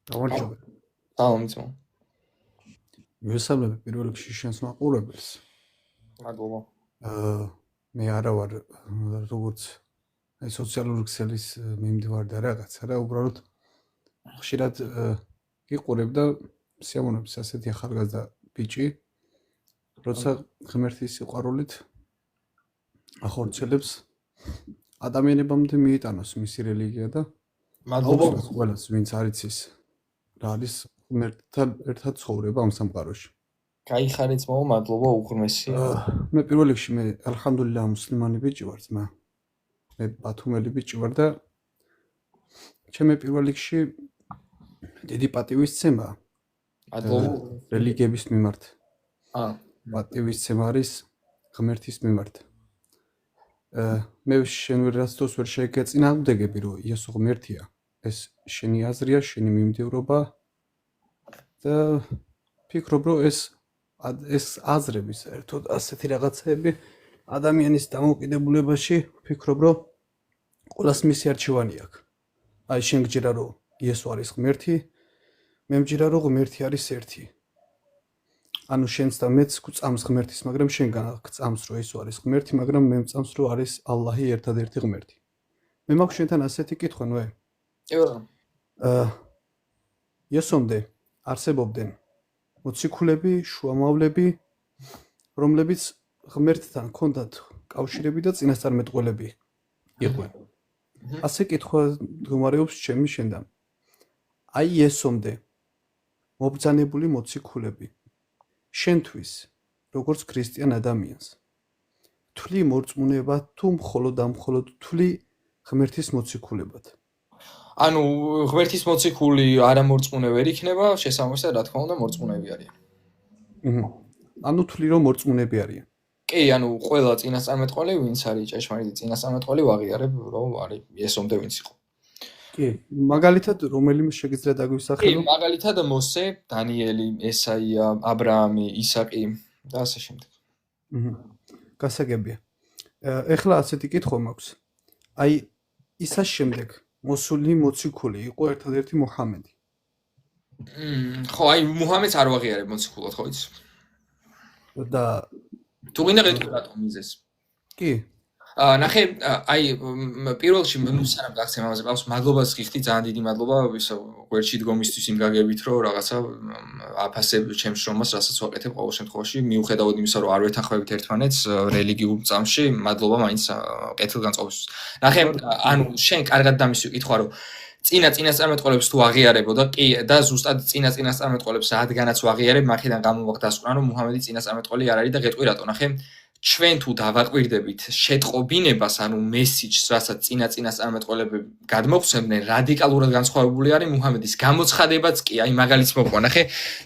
გამარჯობა. მიცმო. მივესალმები პირველ რიგში შენს მაყურებელს. მადლობა. მე არა ვარ როგორც სოციალური ქსელის მიმდევარი და რაღაცა რა, უბრალოდ ხშირად იყურებ და სიამოვნებს ასეთი ახალგაზრდა ბიჭი, როცა ღმერთის სიყვარულით ახორციელებს ადამიანებამდე მიიტანოს მისი რელიგია და მადლობა. ყველას ვინც არის ის რა არის ღმერთთან ერთად ცხოვრება ამ სამყაროში. გაიხარეთ მოო, მადლობა უღრმესი. მე პირველ რიგში მე ალჰამდულილლა მუსლიმანი ბიჭი ვარ, ძმა. მე ბათუმელი ბიჭი ვარ და ჩემი პირველ რიგში დიდი პატივისცემა მადლობა. რელიგიების მიმართ. პატივისცემა არის ღმერთის მიმართ. მე შენ ვერასდროს ვერ შეგეწინააღმდეგები, რომ იესო ღმერთია. ეს შენი აზრია, შენი მიმდევრობა და ფიქრობ, რომ ეს აზრები საერთოდ ასეთი რაღაცები ადამიანის დამოუკიდებულებაში ფიქრობ, რომ ყველას მისი არჩევანი აქვს. აი შენ გჯერა, რომ იესო არის ღმერთი, მე მჯერა, რომ ღმერთი არის ერთი. ანუ შენს და მეც გვწამს ღმერთის, მაგრამ შენ გწამს, რომ იესო არის ღმერთი, მაგრამ მე მწამს, რომ არის ალლაჰი ერთადერთი ღმერთი. მე მაქვს შენთან ასეთი კითხვა, ნოე. იესომდე არსებობდნენ მოციქულები, შუამავლები, რომლებიც ღმერთთან ჰქონდათ კავშირები და წინასწარმეტყველები იყვნენ. ასე კითხვა მდგომარეობს ჩემი შენთან. აი იესომდე მობრძანებული მოციქულები შენთვის, როგორც ქრისტიან ადამიანს, თვლი მორწმუნება თუ მხოლოდ და მხოლოდ თვლი ღმერთის მოციქულებად? ანუ ღმერთის მოციქული არა მორწმუნე ვერ იქნება, შესაბამისად რა თქმა უნდა მორწმუნეები არიან. ანუ თვლი რომ მორწმუნეები არიან. კი, ანუ ყველა წინასწარმეტყველი, ვინც არის ჭეშმარიტი წინასწარმეტყველი, ვაღიარებ, რომ არის იესომდე ვინც იყო. კი, მაგალითად რომელიმე შეგიძლიათ დაგვისახელო? კი, მაგალითად მოსე, დანიელი, ესაია, აბრაამი, ისაყი და ასე შემდეგ. გასაგებია. ეხლა ასეთი კითხვა მაქვს. აი ისას შემდეგ მოსული მოციქული იყო ერთადერთი მუჰამედი. ხო, აი მუჰამედს არ ვაღიარებ მოციქულად, ხო იცი? და თუ გინდა გეტყვი რატომ მიზეს? კი. ნახე, აი პირველში სანამ გახსენ ამაზე ყავს, მადლობას გიხდი, ძალიან დიდი მადლობა ისო გვერდში დგომისთვის იმ გაგებით, რომ რაღაცა აფასებ ჩემს შრომას, რასაც ვაკეთებ ყოველ შემთხვევაში, მიუხედავად იმისა, რომ არ ვეთანხმებით ერთმანეთს რელიგიურ წამში, მადლობა მაინც კეთილგანწყობისთვის. ნახე, ანუ შენ კარგად დამისვი კითხვა, რომ წინასწარმეტყველებს თუ აღიარებო და კი და ზუსტად წინასწარმეტყველებს რადგანაც ვაღიარებ, მაქედან გამოვა დასკვნა, რომ მუჰამედი წინასწარმეტყველი არ არის და გეტყვი რატო, ნახე ჩვენ თუ დავაკვირდებით შეტყობინებას, ანუ მესიჯს, რასაც წინასწარმეტყველები გადმოგვცემდნენ, რადიკალურად განსხვავებული არის მუჰამედის გამოცხადებაც კი, აი მაგალითს მოყვა, ნახე,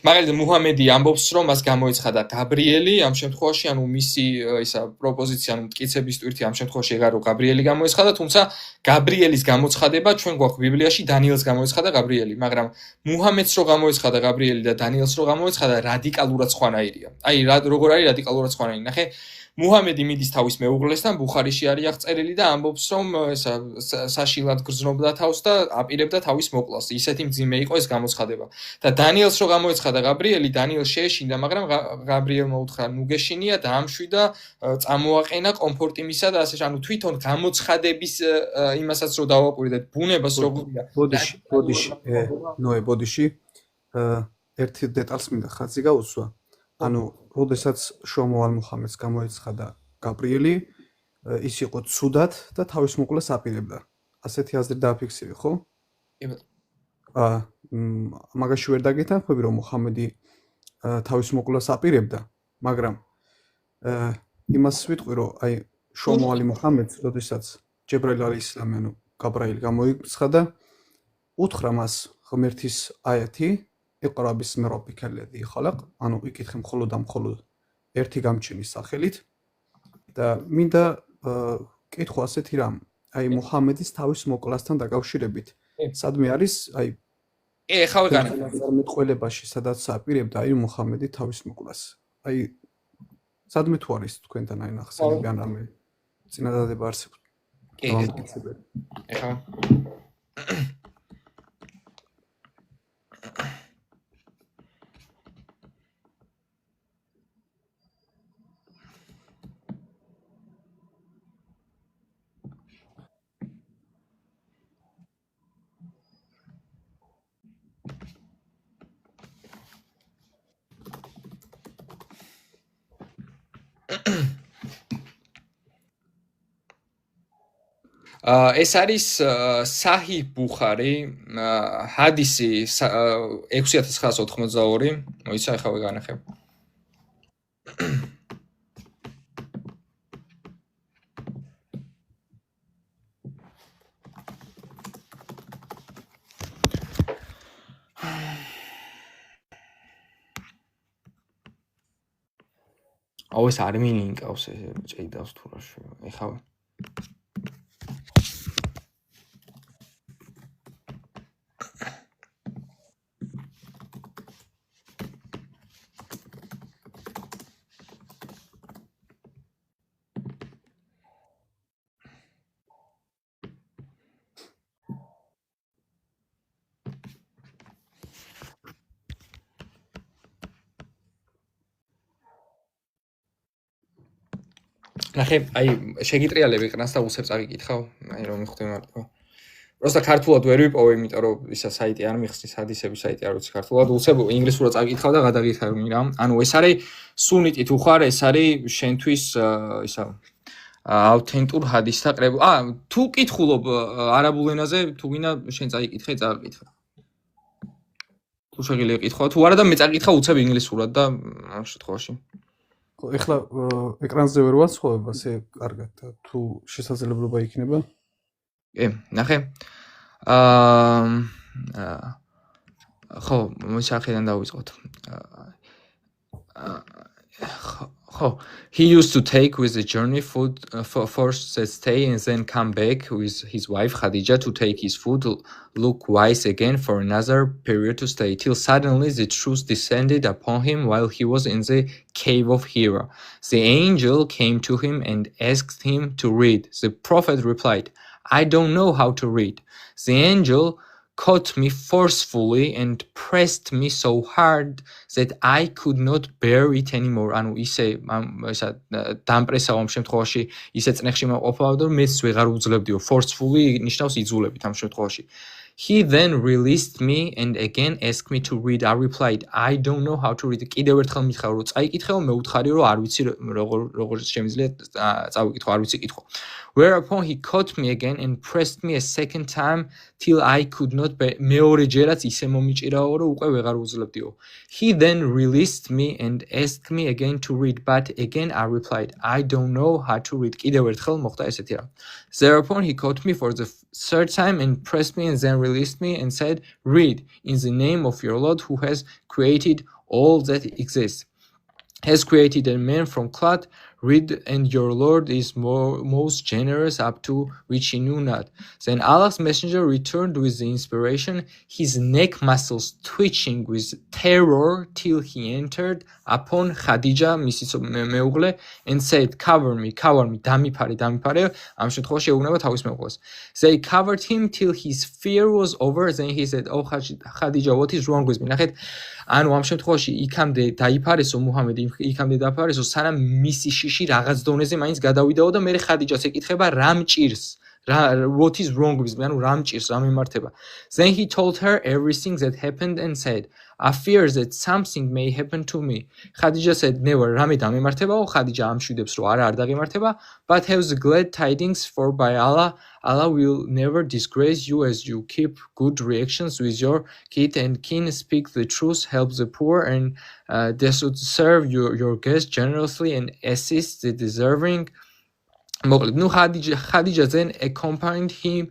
მაგალითად მუჰამედი ამბობს, რომ მას გამოეცხადა გაბრიელი, ამ შემთხვევაში, ანუ მისი ისა პროპოზიცია, ანუ მტკიცების ტვირთი ამ შემთხვევაში ეგარო გაბრიელი გამოეცხადა, თუმცა გაბრიელის გამოცხადება ჩვენ გვაქვს ბიბლიაში დანიელს გამოეცხადა გაბრიელი, მაგრამ მუჰამედს რო გამოეცხადა გაბრიელი და დანიელს რო გამოეცხადა რადიკალურად სხვანაირია. აი როგორ არის რადიკალურად სხვანაირი, ნახე მუჰამედი მიდის თავის მეუღლესთან, ბუხარიში არის აღწერილი და ამბობს, რომ ესა საშილად გრძნობდა თავს და აპირებდა თავის მოკვლას. ისეთი მძიმე იყო ეს გამოცხადება. და დანიელს რო გამოეცხადა გაბრიელი, დანიელს შეეშინდა, მაგრამ გაბრიელმა უთხრა ნუ გეშინია და ამშვიდა, წამოაყენა კომფორტი მისა და ასე, ანუ თვითონ გამოცხადების იმასაც რო დავაკვირდეთ, ბუნებას როგორია. ბოდიში, ერთი დეტალს მინდა ხაზი გაუსვა. ანუ როდესაც შლომო მუჰამედს გამოეცხადა გაბრიელი, ის იყო ცუდად და თავის მოკვლას აპირებდა. ასეთი აზრი დააფიქსირი, ხო? კი ბატონო. მაგაში ვერ დაგეთანხმები, რომ მუჰამედი თავის მოკვლას აპირებდა, მაგრამ იმას ვიტყვი, რომ აი შლომო მუჰამედს, როდესაც ჯებრაილ ალეისალამი, ანუ გაბრიელი გამოიცხადა, უთხრა მას ღმერთის აიათი اقرأ باسم ربك الذي خلق, ანუ იკითხე მხოლოდ და მხოლოდ ერთი გამჩენის სახელით და მინდა კითხვა ასეთი რამ, აი მუჰამედის თავის მოკვლასთან დაკავშირებით. სადმე არის, აი ეხლა ვეღანა მეტყველებაში, სადაც აპირებდა აი მუჰამედი თავის მოკვლას. აი სადმე თუ არის თქვენთან აი ნახსენები ან რამე წინადადება არსებობს? ეხლა ეს არის საჰი ბუხარი, ჰადისი 6982. მოიცა ახლა ვეგანახებ. აუ ეს არ მინინკავს ეს ჭეიდავს თუ რა შე. ეხლა ნახე, აი შეგიტრიალებ ეკრანს და უცებ წაგიკითხავ, აი რომ მიხდე მარტო. Просто ქართულად ვერ ვიპოვე, იმიტომ რომ ისა საიტი არ მიხსნის, ჰადისების საიტი არ ვიცი ქართულად, უცებ ინგლისურად წაგიკითხავ და გადაგიხარ მირამ. ანუ ეს არის სუნიტი თუ ხარ, ეს არის შენთვის ისა აუთენტურ ჰადისთა კრება. თუ კითხულობ არაბულ ენაზე, თუ გინდა შენ წაიკითხე, წააკითხე. თუ შეგიძლია კითხვა, თუ არა და მე წაიკითხა უცებ ინგლისურად და ამ შემთხვევაში. ეხლა ეკრანზე ვერ ვაცხოვებ, ასე კარგად და თუ შესაძლებლობა იქნება. კი, ნახე. ხო, მოსახიდან დავიწყოთ. ხო, he used to take with the journey food for the stay and then come back with his wife Khadija to take his food, look wise again for another period to stay, till suddenly the truth descended upon him while he was in the cave of Hira. The angel came to him and asked him to read. The prophet replied, I don't know how to read. The angel caught me forcefully and pressed me so hard that I could not bear it anymore. ანუ ისე დამპრესავ ამ შემთხვევაში ისე წნეხში მოყოფავ და მეც ვეღარ უძლებდიო. Forcefully ნიშნავს იძულებით ამ შემთხვევაში. He then released me and again asked me to read. I replied, I don't know how to read. კიდევ ერთხელ მითხრა რომ წაიკითხე, მე უთხარი რომ არ ვიცი როგორ შემიძლია წავიკითხო, არ ვიცი კითხვა. Whereupon he caught me again and pressed me a second time till I could not bear. მეორეჯერაც ისე მომიჭირაო რომ უკვე ვეღარ უძლებდიო. He then released me and asked me again to read, but again I replied, I don't know how to read. კიდევ ერთხელ მოხდა ესეთი რა. Thereupon he caught me for the third time and pressed me and then released me and said, read in the name of your Lord who has created all that exists. Has created a man from cloth, read, and your Lord is most generous up to which he knew not. Then Allah's messenger returned with the inspiration, his neck muscles twitching with terror till he entered upon Khadija, Mrs. Meugle, and said, cover me, დამიფარე. ამ შემთხვევაში ეუბნება თავის მეუღლეს. They covered him till his fear was over. Then he said, oh Khadija, what is wrong with me? ნახეთ, ანუ ამ შემთხვევაში იქამდე დაიფარესო მუჰამედი, იქამდე დაიფარესო, სანამ მისი შიში რაღაც დონეზე მაინც გადავიდაო და მე ხადიჯას ეკითხება რა მჭირს. What is wrong with me? ანუ რა მჭირს, რა მიმართება. Then he told her everything that happened and said, I fear that something may happen to me. Khadija said, never, რამე დამემართებაო. Khadija ამშვიდებს რომ არ დაგემართება, but have the glad tidings for by Allah, Allah will never disgrace you as you keep good reactions with your kith and kin, speak the truth, help the poor, and should serve your guests generously and assist the deserving. მოკლედ, ნუ ხადიჯა then accompanied him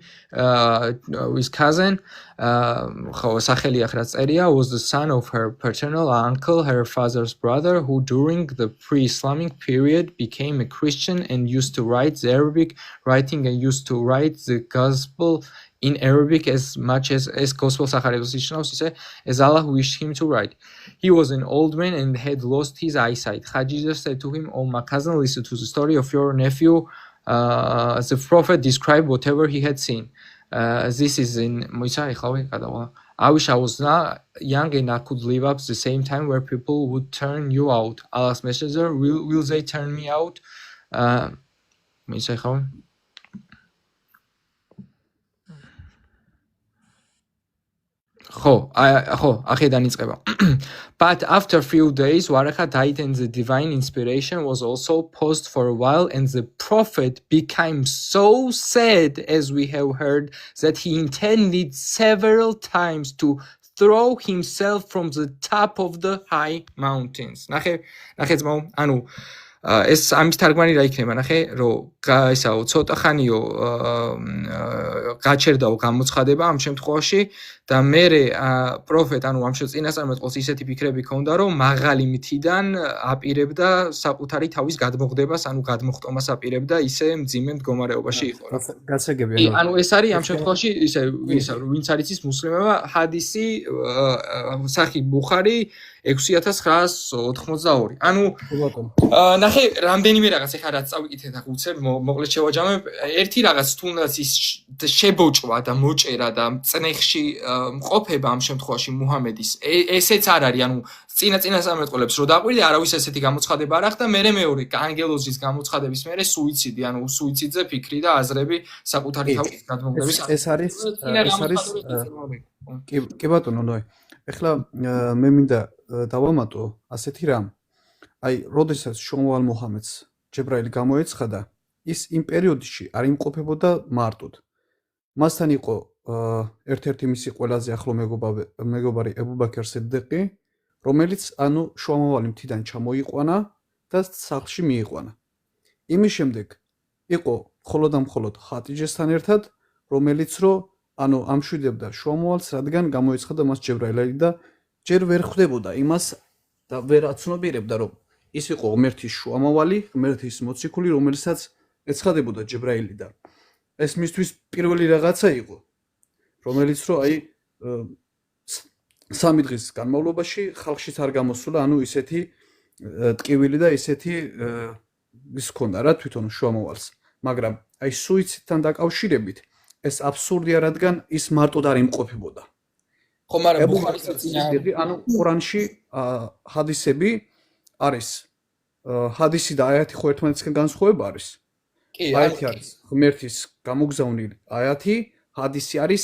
with cousin, ხო, სახელი ახლა წერია, was the son of her paternal uncle, her father's brother, who during the pre-Islamic period became a Christian and used to write the Arabic writing and used to write the gospel in Arabic as much as gospel სახარებას ნიშნავს ისე as Allah wished him to write. He was an old man and had lost his eyesight. Khadija said to him, oh my cousin, listen to the story of your nephew. The prophet described whatever he had seen. This is in I wish I was not young and I could live up the same time where people would turn you out. Allah's messenger, will they turn me out? ხო, ახედან იწყება. But after few days, Waraka died and the divine inspiration was also paused for a while, and the prophet became so sad, as we have heard, that he intended several times to throw himself from the top of the high mountains. ნახე ძმაო, ანუ ეს ამის თარგმანი რა იქნება, ნახე, რომ ესაო ცოტა ხანიო გაჩერდაო გამოცხადება ამ შემთხვევაში და მე პროფეტ, ანუ ამ წინასწარმეტყველს ისეთი ფიქრები ჰქონდა, რომ მაღალი მთიდან აპირებდა საკუთარი თავის გადმოხდებას, ანუ გადმოხტომას აპირებდა ისე მძიმე მდგომარეობაში იყო. გასაგებია. ანუ ეს არის ამ შემთხვევაში ისე ვინც არის ის მუსლიმებმა ჰადისი სახი ბუხარი 6982. ანუ ნახე, რამდენიმე რაღაც ეხლა რაც წავიკითხეთ ახლა უცებ მოკლედ შევაჯამებ. ერთი რაღაც თუნდაც ის შებოჭვა და მოჭერა და წნეხში მყოფება ამ შემთხვევაში მუჰამედის ესეც არ არის, ანუ წინასწარმეტყველებს რო დაყვირდა არავის ესეთი გამოცხადება არ ახდა, მე მეორე ანგელოზის გამოცხადების მერე სუიციდი, ანუ სუიციდზე ფიქრი და აზრები საკუთარი თავის გადმოგდების. ეს არის კი ბატონო ნოე. ეხლა მე მინდა დავამატო ასეთი რამ. აი, როდესაც შომალ მუჰამედს ჯებრაილი გამოეცხადა, ის იმ პერიოდში არ იმყოფებოდა მარტოდ. მასთან იყო ერთ-ერთი მისი ყველაზე ახლო მეგობარი ებუბაქერ სიდდიყი, რომელიც ანუ შუამავალი მთიდან ჩამოიყვანა და სახლში მიიყვანა. იმის შემდეგ იყო მხოლოდ და მხოლოდ ხატიჯესთან ერთად, რომელიც ანუ ამშვიდებდა შუამავალს, რადგან გამოეცხადა მას ჯებრაილი და ჯერ ვერ ხვდებოდა იმას და ვერ აცნობიერებდა, რომ ის იყო ღმერთის შუამავალი, ღმერთის მოციქული, რომელსაც ეცხადებოდა ჯებრაილი და ეს მისთვის პირველი რაღაცა იყო, რომელიც აი 3 დღის განმავლობაში ხალხშიც არ გამოსულა, ანუ ისეთი ტკივილი და ისეთი ის ჰქონდა რა თვითონ შუამავალს, მაგრამ აი სუიციდთან დაკავშირებით ეს აბსურდია, რადგან ის მარტოდ არ იმყოფებოდა. ხო, მაგრამ ბუხარის ანუ ყურანში ჰადისები არის ჰადისი და აიათი ხო ერთმანეთისგან განსხვავება არის. კი, აიათი არის ღმერთის გამოგზავნილი აიათი, ჰადისი არის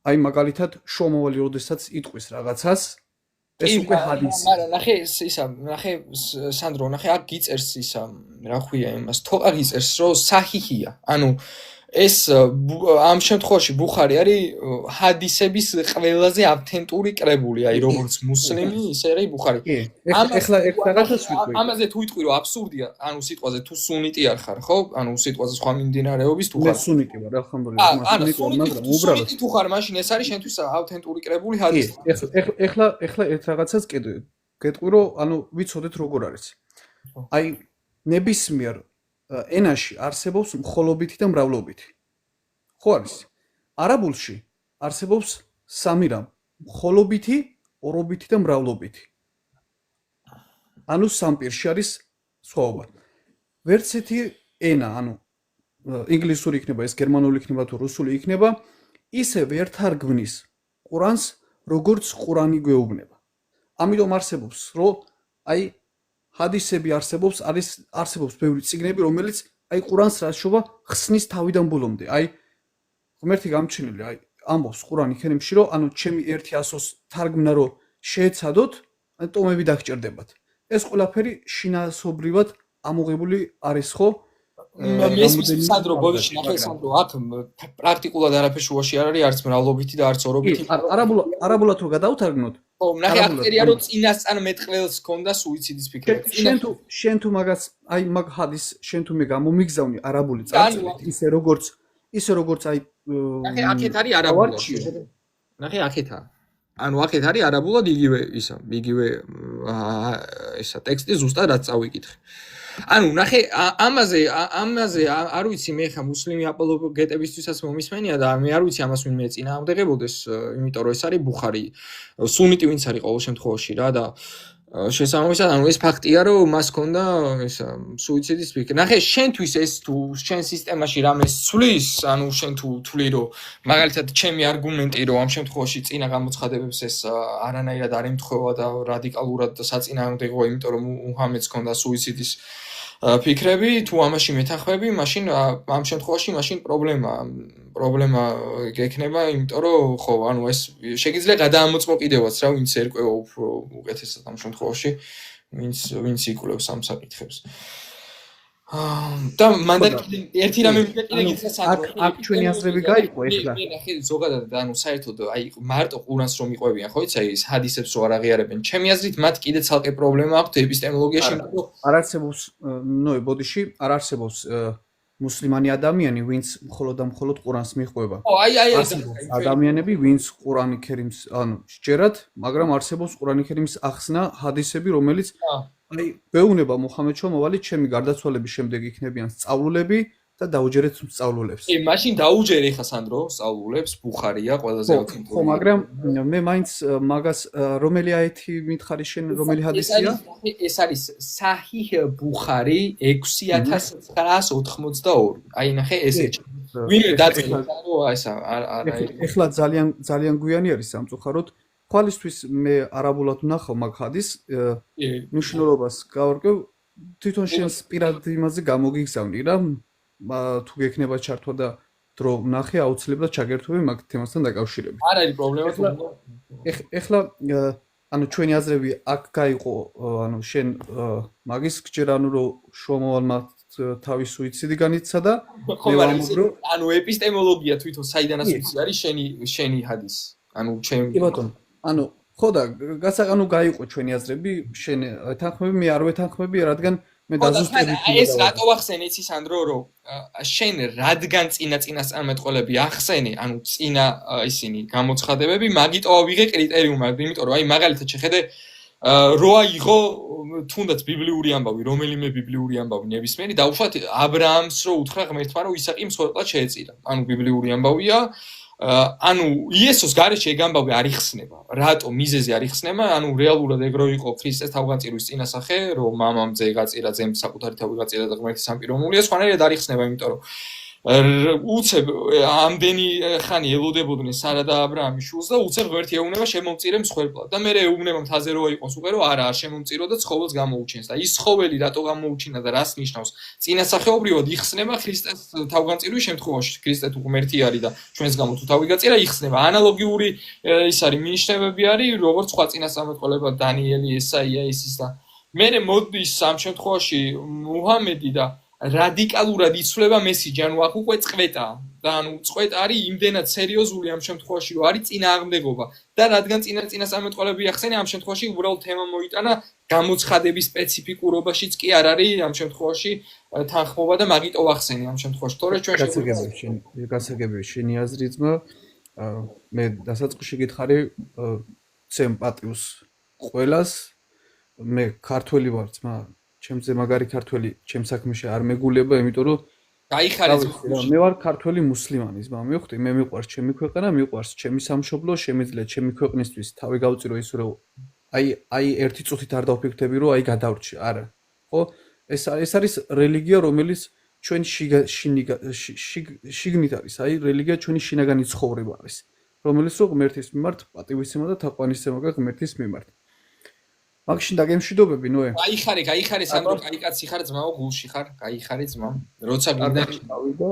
აი მაგალითად შუამავალი როდესაც იტყვის რაღაცას, ეს უკვე ჰადისი. მაგრამ ნახე სანდრო, ნახე აქ გიწერს ისა, რა ხვია იმას, თოყა გიწერს, რომ საჰიჰია. ანუ ეს ამ შემთხვევაში ბუხარი არის ჰადისების ყველაზე ავთენტური კრებული, აი როგორც მუსლიმი, ისე არის ბუხარი. ეხლა რაღაცას ვიტყვი. ამაზე თუ ვიტყვი, რომ აბსურდია, ანუ სიტყვაზე თუ სუნიტი არ ხარ, ხო? ანუ სიტყვაზე სხვა მიმდინარეობის თუ ხარ. მე სუნიტი ვარ, ალჰამდულილlah, მაგრამ უბრალოდ თუ ხარ, მაშინ ეს არის შენთვის ავთენტური კრებული ჰადისი. ეხლა ერთ რაღაცას გეტყვი, რომ ანუ ვიცოდეთ როგორ არის. აი ნებისმიერ ენაში არსებობს მხოლობითი და მრავლობითი. ხო არის? არაბულში არსებობს 3 რამ: მხოლობითი, ორობითი და მრავლობითი. ანუ სამპირში არის სხვაობა. ვერც ერთი ენა, ანუ ინგლისური იქნება, ეს გერმანული იქნება თუ რუსული იქნება, ისე ვერ თარგმნის ყურანს, როგორც ყურანი გვეუბნება. ამიტომ არსებობს, რომ აი ჰადისები არსებობს ბევრი წიგნები, რომელიც აი ყურანს რაშობა ხსნის თავიდან ბოლომდე. აი ღმერთი გამჩენილი, აი ამბობს ყურანი ქერიმში, რომ ანუ ჩემი 100-ს თარგმნა, რომ შეეცადოთ, ან ტომები დაგჭირდებათ. ეს ყველაფერი შინაარსობრივად ამოღებული არის, ხო? მესმის სანდრო ბოდიში, ნახე სანდრო, აქ პრაქტიკულად არაფერი შუაში არ არის, არც მრავლობითი და არც ორობითი. არაბულად რო გადავთარგმნოთ, ხო, ნახე აქ წერია, რომ წინასწარმეტყველს ჰქონდა სუიციდის ფიქრები. შენ თუ მაგას, აი მაგ ჰადის შენ თუ მე გამომიგზავნი არაბული წარწერით, ისე როგორც აი ნახე აქეთ არის არაბულად. ნახე აქეთა. ანუ აქეთ არის არაბულად იგივე ისა ტექსტი ზუსტად რაც წავიკითხე. ანუ ნახე ამაზე არ ვიცი მე ხა მუსლიმი აპოლოგეტებისთვისაც მომისმენია და მე არ ვიცი ამას ვინმე წინააღმდეგებოდეს, იმიტომ რომ ეს არის ბუხარი, სუნიტი ვინც არის ყოველ შემთხვევაში რა და შესაბამისად ანუ ეს ფაქტია რომ მას ჰქონდა ისა სუიციდის ფიქრი. ნახე შენთვის ეს თუ შენ სისტემაში რამეს ცვლის, ანუ შენ თუ თვლი რომ მაგალითად ჩემი არგუმენტი რომ ამ შემთხვევაში წინა გამოცხადებებს ეს არანაირად არ ემთხვევა და რადიკალურად საწინააღმდეგოა, იმიტომ რომ მუჰამედს ჰქონდა სუიციდის ფიქრები, თუ ამაში მეთანხმები, მაშინ ამ შემთხვევაში მაშინ პრობლემა გექნება, იმიტომ რომ ხო, ანუ ეს შეგიძლია გადაამოწმო კიდევაც რა, ვინც ერკვევა უფრო უკეთესად ამ შემთხვევაში, ვინც იკვლევს ამ საკითხებს. და მანდ ერთი რამე მიგეკიდე გითხრა სანდრო. აქ ჩვენი აზრები გაიყო ეხლა. მე ნახე ზოგადად ანუ საერთოდ აი მარტო ყურანს რომ იყვებიან, ხო იცი, აი ეს ჰადისებს რო არ აღიარებენ. ჩემი აზრით მათ კიდე ცალკე პრობლემა აქვთ ეპისტემოლოგიაში, იმიტომ არ არსებობს ნოე ბოდიში არ არსებობს მუსლიმანი ადამიანი, ვინც მხოლოდ და მხოლოდ ყურანს მიყვება. ო აი ადამიანები, ვინც ყურანი ქერიმს, ანუ სჯერათ, მაგრამ არსებობს ყურანი ქერიმის ახსნა ჰადისები, რომელიც აი ვეუბნება მუჰამედს, რომ მოვალით ჩემი გარდაცვალების შემდეგ იქნებიან სწავლულები და დაუჯერეთ სწავლულებს. მაშინ დაუჯერე ხა სანდრო სწავლულებს, ბუხარია ყველაზე აუთენტიკური. ხო, მაგრამ მე მაინც მაგას რომელი აეთი მითხარი შენ, რომელი ჰადისია? ეს არის საჰიჰ ბუხარი 6982. აი ნახე ესე. ვინმე დაწერა რომ ესა არა ეხლა ძალიან გვიანი არის სამწუხაროდ. ხვალისთვის მე არაბულად ვნახავ მაგ ჰადის მნიშვნელობას გავარკვევ თვითონ შენს პირად იმაზე გამოგიგზავნი რა თუ გექნება ჩართვა და დრო ვნახე აუცილებლად ჩაგერთვები მაგ თემასთან დაკავშირებით. არ არის პრობლემა თუ ეხლა ანუ ჩვენი აზრები აქ გაიყო ანუ შენ მაგის გჯერ ანუ რომ შუამოვალმა თავის სუიციდი განიცადა და ანუ ეპისტემოლოგია თვითონ საიდანაც არის შენი ჰადის ანუ ჩემი კი ბატონო ანუ ხო და გასაყანო გაიყო ჩვენი აზრები შენ ეთანხმები მე არ ვეთანხმები რადგან მე დაზუსტებით ეს რატო ახსენე იცი სანდრო რომ შენ რადგან წინასწარმეტყველები ახსენე ანუ წინა ისინი გამოცხადებები მაგიტო ავიღე კრიტერიუმად იმიტომ რომ აი მაგალითად შეხედე რო აიღო თუნდაც ბიბლიური ამბავი რომელიმე ბიბლიური ამბავი ნებისმიერი დაუშვათ აბრაამს რო უთხრა ღმერთმა რომ ისააკი მსხვერპლად შეეწირა ანუ ბიბლიური ამბავია ანუ იესოს გარეშე ეგ ამბავი არ იხსნება. რატო მიზეზი არ იხსნება? ანუ რეალურად ეგ რო იყო ქრისტეს თავგანწირვის წინასახე, რომ მამამ ძე გაწირა, ძემ საკუთარი თავი გაწირა და ღმერთის სამპირომულია, სხვანაირად არ იხსნება, იმიტომ რომ უცებ ამდენი ხანი ელოდებოდნენ სარა და აბრაამის შულს და უცებ ღმერთი ეუბნება შემომწირე მსხვერპლად. და მე ეუბნება მთაზე რო აიყოს უკვე რომ არა არ შემომწირო და ცხოველს გამოუჩენს და ის ცხოველი რატო გამოუჩინა და რას ნიშნავს? წინასახეობრივად იხსნება ქრისტეს თავგანწირვის შემთხვევაში. ქრისტე თუ ღმერთი არის და ჩვენს გამო თუ თავი გაწირა იხსნება. ანალოგიური ის არის მინიშნებები არის როგორც სხვა წინასწარმეტყველება დანიელი, ესაია ისის და მე მოდის ამ შემთხვევაში მუჰამედი და რადიკალურად იცვლება მესიჯი, ანუ აქ უკვე წყვეტაა და ანუ წყვეტა არის იმდენად სერიოზული ამ შემთხვევაში, რომ არის წინააღმდეგობა და რადგან წინასწარმეტყველები ახსენე ამ შემთხვევაში უბრალოდ თემა მოიტანა გამოცხადების სპეციფიკურობაშიც კი არ არის ამ შემთხვევაში თანხმობა და მაგიტო ახსენე ამ შემთხვევაში, თორე ჩვენ გასაგებია შენი აზრი ძმა მე დასაწყისში გითხარი ცემ პატივს ყველას მე ქართველი ვარ ძმა ჩემზე მაგარი ქართველი ჩემ საქმეში არ მეგულება, იმიტომ რომ გაიხარეს მე ვარ ქართველი მუსლიმანი, ზმა მივხვდი, მე მიყვარს ჩემი ქვეყანა, მიყვარს ჩემი სამშობლო, შემიძლია ჩემი ქვეყნისთვის თავი გავწირო ის რომ აი ერთი წუთით არ დავფიქრდები რომ აი გადავრჩი, არა. ხო? ეს არის რელიგია, რომელიც ჩვენ შიგნით არის, აი რელიგია ჩვენი შინაგანი ცხოვრება არის, რომელიც რო ღმერთის მიმართ პატივისცემა და თაყვანისცემა გაქვს ღმერთის მიმართ. მაგში დაგემშვიდობები ნოე. გაიხარე სანდრო, კაი კაცი ხარ ძმაო, გულში ხარ, გაიხარე ძმა. როცა გინდა და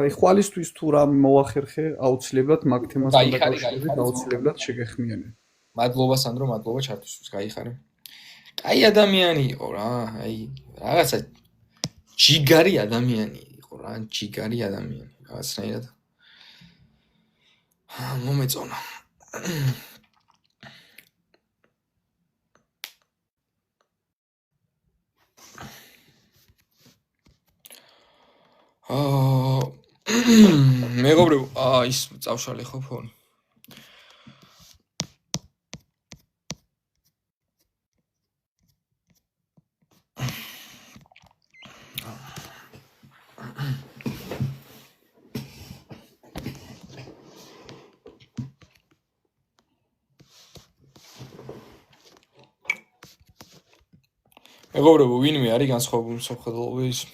აი ხვალისთვის თუ რა მოახერხე, აუცილებლად მაგ თემასთან დაკავშირებით აუცილებლად შეგეხმიანე. მადლობა სანდრო, მადლობა ჩართვისთვის, გაიხარე. კაი ადამიანი იყო რა, აი რაღაცა ჯიგარი ადამიანი იყო რა, ჯიგარი ადამიანი, რაღაცნაირად. მომეწონა. მეგობრებო, ის წავშალე ხო ფონი. მეგობრებო, ვინმე არის განსხვავებული მსოფლმხედველობის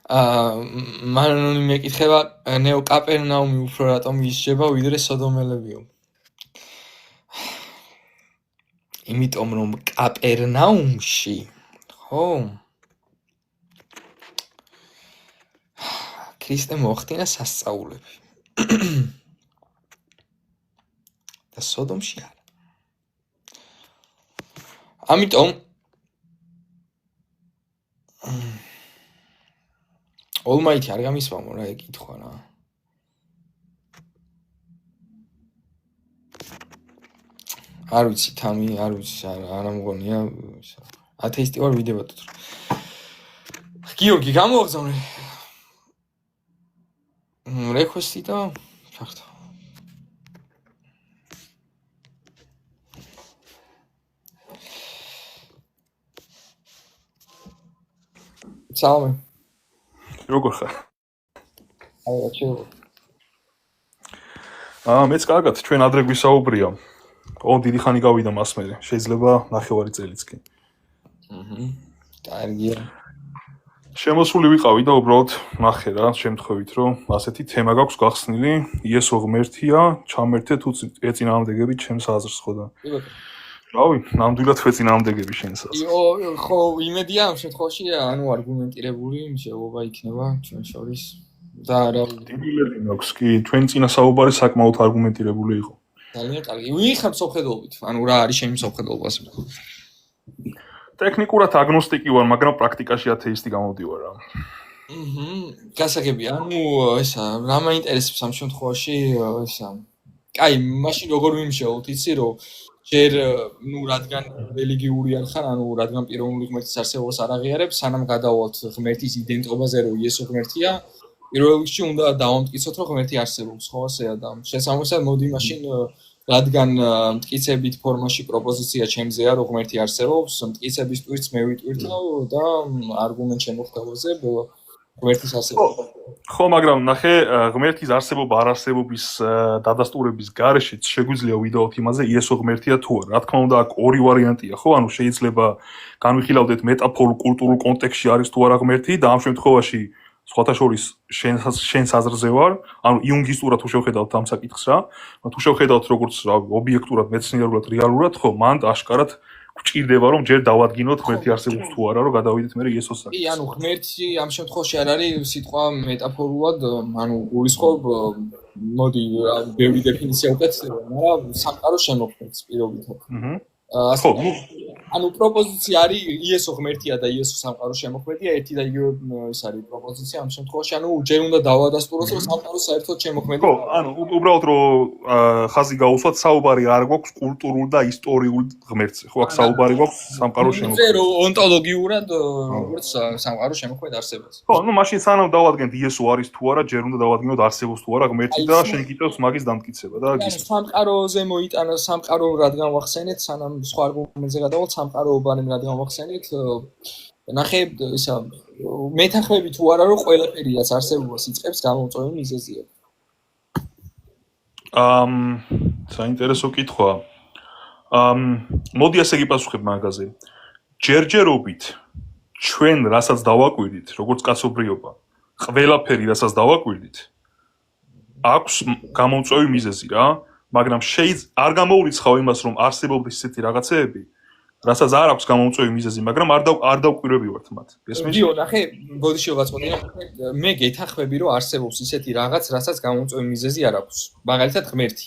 მანონი მეკითხება ნეო კაპერნაუმი უფრო რატომ ისჯება ვიდრე სოდომელებიო. იმიტომ რომ კაპერნაუმში ხო ქრისტე მოახდინა სასწაულები და სოდომში არა. ამიტომ ოლმაითი არ გამისვამო რა ეკითხვა რა. არ ვიცი თამი, არ ვიცი, არა მგონია ათეისტი ვარ ვიდებოდოთ. გიორგი გამოაგზავნე რეკვესტი და ფაქტო. სალამი. როგორ ხარ? აი რა ჩეო. მეც კარგად, ჩვენ ადრე გვისაუბრია. დიდი ხანი გავიდა მას მერე, შეიძლება 9 წელიც კი. კარგია. შემოსული ვიყავი და უბრალოდ ნახე რა, შემთხვევით რომ ასეთი თემა გაქვს გახსნილი, იესო ღმერთია, ჩამერთე თუ ეწინააღმდეგები ჩემს აზრს ხო და. რავი, ნამდვილად ვეწინააღმდეგები შენს აზრს. ხო, იმედია ამ შემთხვევაში ანუ არგუმენტირებული მსჯელობა იქნება ჩვენ შორის და რა დიდი იმედი მაქვს კი, ჩვენ წინა საუბარი საკმაოდ არგუმენტირებული იყო. ძალიან კარგი. ვიღებ მსოფლმხედველობით, ანუ რა არის შენი მსოფლმხედველობა ასე ვთქვი. ტექნიკურად აგნოსტიკი ვარ, მაგრამ პრაქტიკაში ათეისტი გამოვდივარ რა. გასაგებია, ანუ ესა რა მაინტერესებს ამ შემთხვევაში ესა. კაი, მაშინ როგორ ვიმშევლთ, იცი რომ ჯერ ნუ რადგან რელიგიური არ ხარ, ანუ რადგან პიროვნული ღმერთის არსებობას არ აღიარებს, სანამ გადავალთ ღმერთის იდენტობაზე, რომ იესო ღმერთია, პირველ რიგში უნდა დავამტკიცოთ, რომ ღმერთი არსებობს, ხო ასეა და შესაბამისად მოდი მაშინ რადგან მტკიცებით ფორმაში პროპოზიცია ჩემზეა, რომ ღმერთი არსებობს, მტკიცების ტვირთს მე ვიტვირთავ და არგუმენტ შემოხდავაზე ღმერთის არსებობა. ხო, მაგრამ ნახე, ღმერთის არსებობა არარსებობის დადასტურების გარეშეც შეგვიძლია ვიდაოთ იმაზე, იესო ღმერთია თუ არა. რა თქმა უნდა, აქ ორი ვარიანტია, ხო? ანუ შეიძლება განვიხილავდეთ მეტაფორულ კულტურულ კონტექსტში არის თუ არა ღმერთი და ამ შემთხვევაში სხვათა შორის შენს აზრზე ვარ, ანუ იუნგისტურად თუ შევხედავთ ამ საკითხს რა, თუ შევხედავთ როგორც ობიექტურად, მეცნიერულად, რეალურად, ხო, მანდ აშკარად გვჭირდება რომ ჯერ დავადგინოთ ღმერთი არსებობს თუ არა, რომ გადავიდეთ მერე იესოს საკითხს. კი, ანუ ღმერთი ამ შემთხვევაში არ არის სიტყვა მეტაფორულად, ანუ გულისხმობ მოდი ბევრი დეფინიცია უკეთდება, მაგრამ სამყარო შემოქმედს პირობითად. ხო, ანუ პროპოზიცია არის იესო ღმერთია და იესო სამყარო შემოქმედია, ერთი და იგივე ეს არის პროპოზიცია ამ შემთხვევაში, ანუ ჯერ უნდა დავადასტუროთ, რომ სამყარო საერთოდ შემოქმედია. ხო, ანუ უბრალოდ რომ ხაზი გაუსვათ, საუბარი არ გვაქვს კულტურულ და ისტორიულ ღმერთზე. ხო, აქ საუბარი გვაქვს სამყარო შემოქმედაზე. რომ ონტოლოგიურად როგორც სამყარო შემოქმედ არსებობს. ხო, ну მაშინ სანამ დავადგენთ იესო არის თუ არა, ჯერ უნდა დავადგინოთ არსებობს თუ არა ღმერთი და შენ გიწევს მაგის დამტკიცება და გისმენთ. სამყაროზე მოიტანა სამყარო რადგან ვახსენეთ, სანამ სხვა არგუმენტზე გადავალთ, სამყაროობანი რადგან ვახსენეთ, ნახე ისა მეთანხმები თუ არა რომ ყველაფერი რაც არსებობას იწყებს გამოწვევი მიზეზია. საინტერესო კითხვაა. მოდი ასე გიპასუხებ მაგაზე. ჯერჯერობით ჩვენ რასაც დავაკვირდით, როგორც კაცობრიობა, ყველაფერი რასაც დავაკვირდით, აქვს გამოწვევი მიზეზი რა, მაგრამ არ გამოურიცხავ იმას, რომ არსებობდეს ისეთი რაღაცეები, რასაც არ აქვს გამოწვევი მიზეზი, მაგრამ არ დავკვირვებივართ მათ. გესმის? დიო, ნახე, ბოდი შევაწყვეტინე, მე გეთანხმები, რომ არსებობს ისეთი რაღაც, რასაც გამოწვევი მიზეზი არ აქვს. მაგალითად ღმერთი.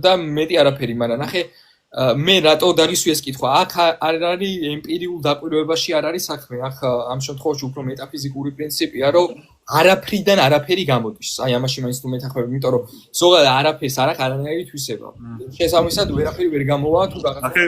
და მეტი არაფერი, მაგრამ ნახე, მე რატო დაგისვი ეს კითხვა? აქ არ არის ემპირიულ დაკვირვებაში არ არის საქმე. აქ ამ შემთხვევაში უფრო მეტაფიზიკური პრინციპია, რომ არაფრიდან არაფერი გამოდის. აი ამაში მაინც თუ მეთანხმები, იმიტომ რომ ზოგადად არაფერს არ აქვს არანაირი თვისება. შესაბამისად ვერაფერი ვერ გამოვა თუ რაღაც. ნახე,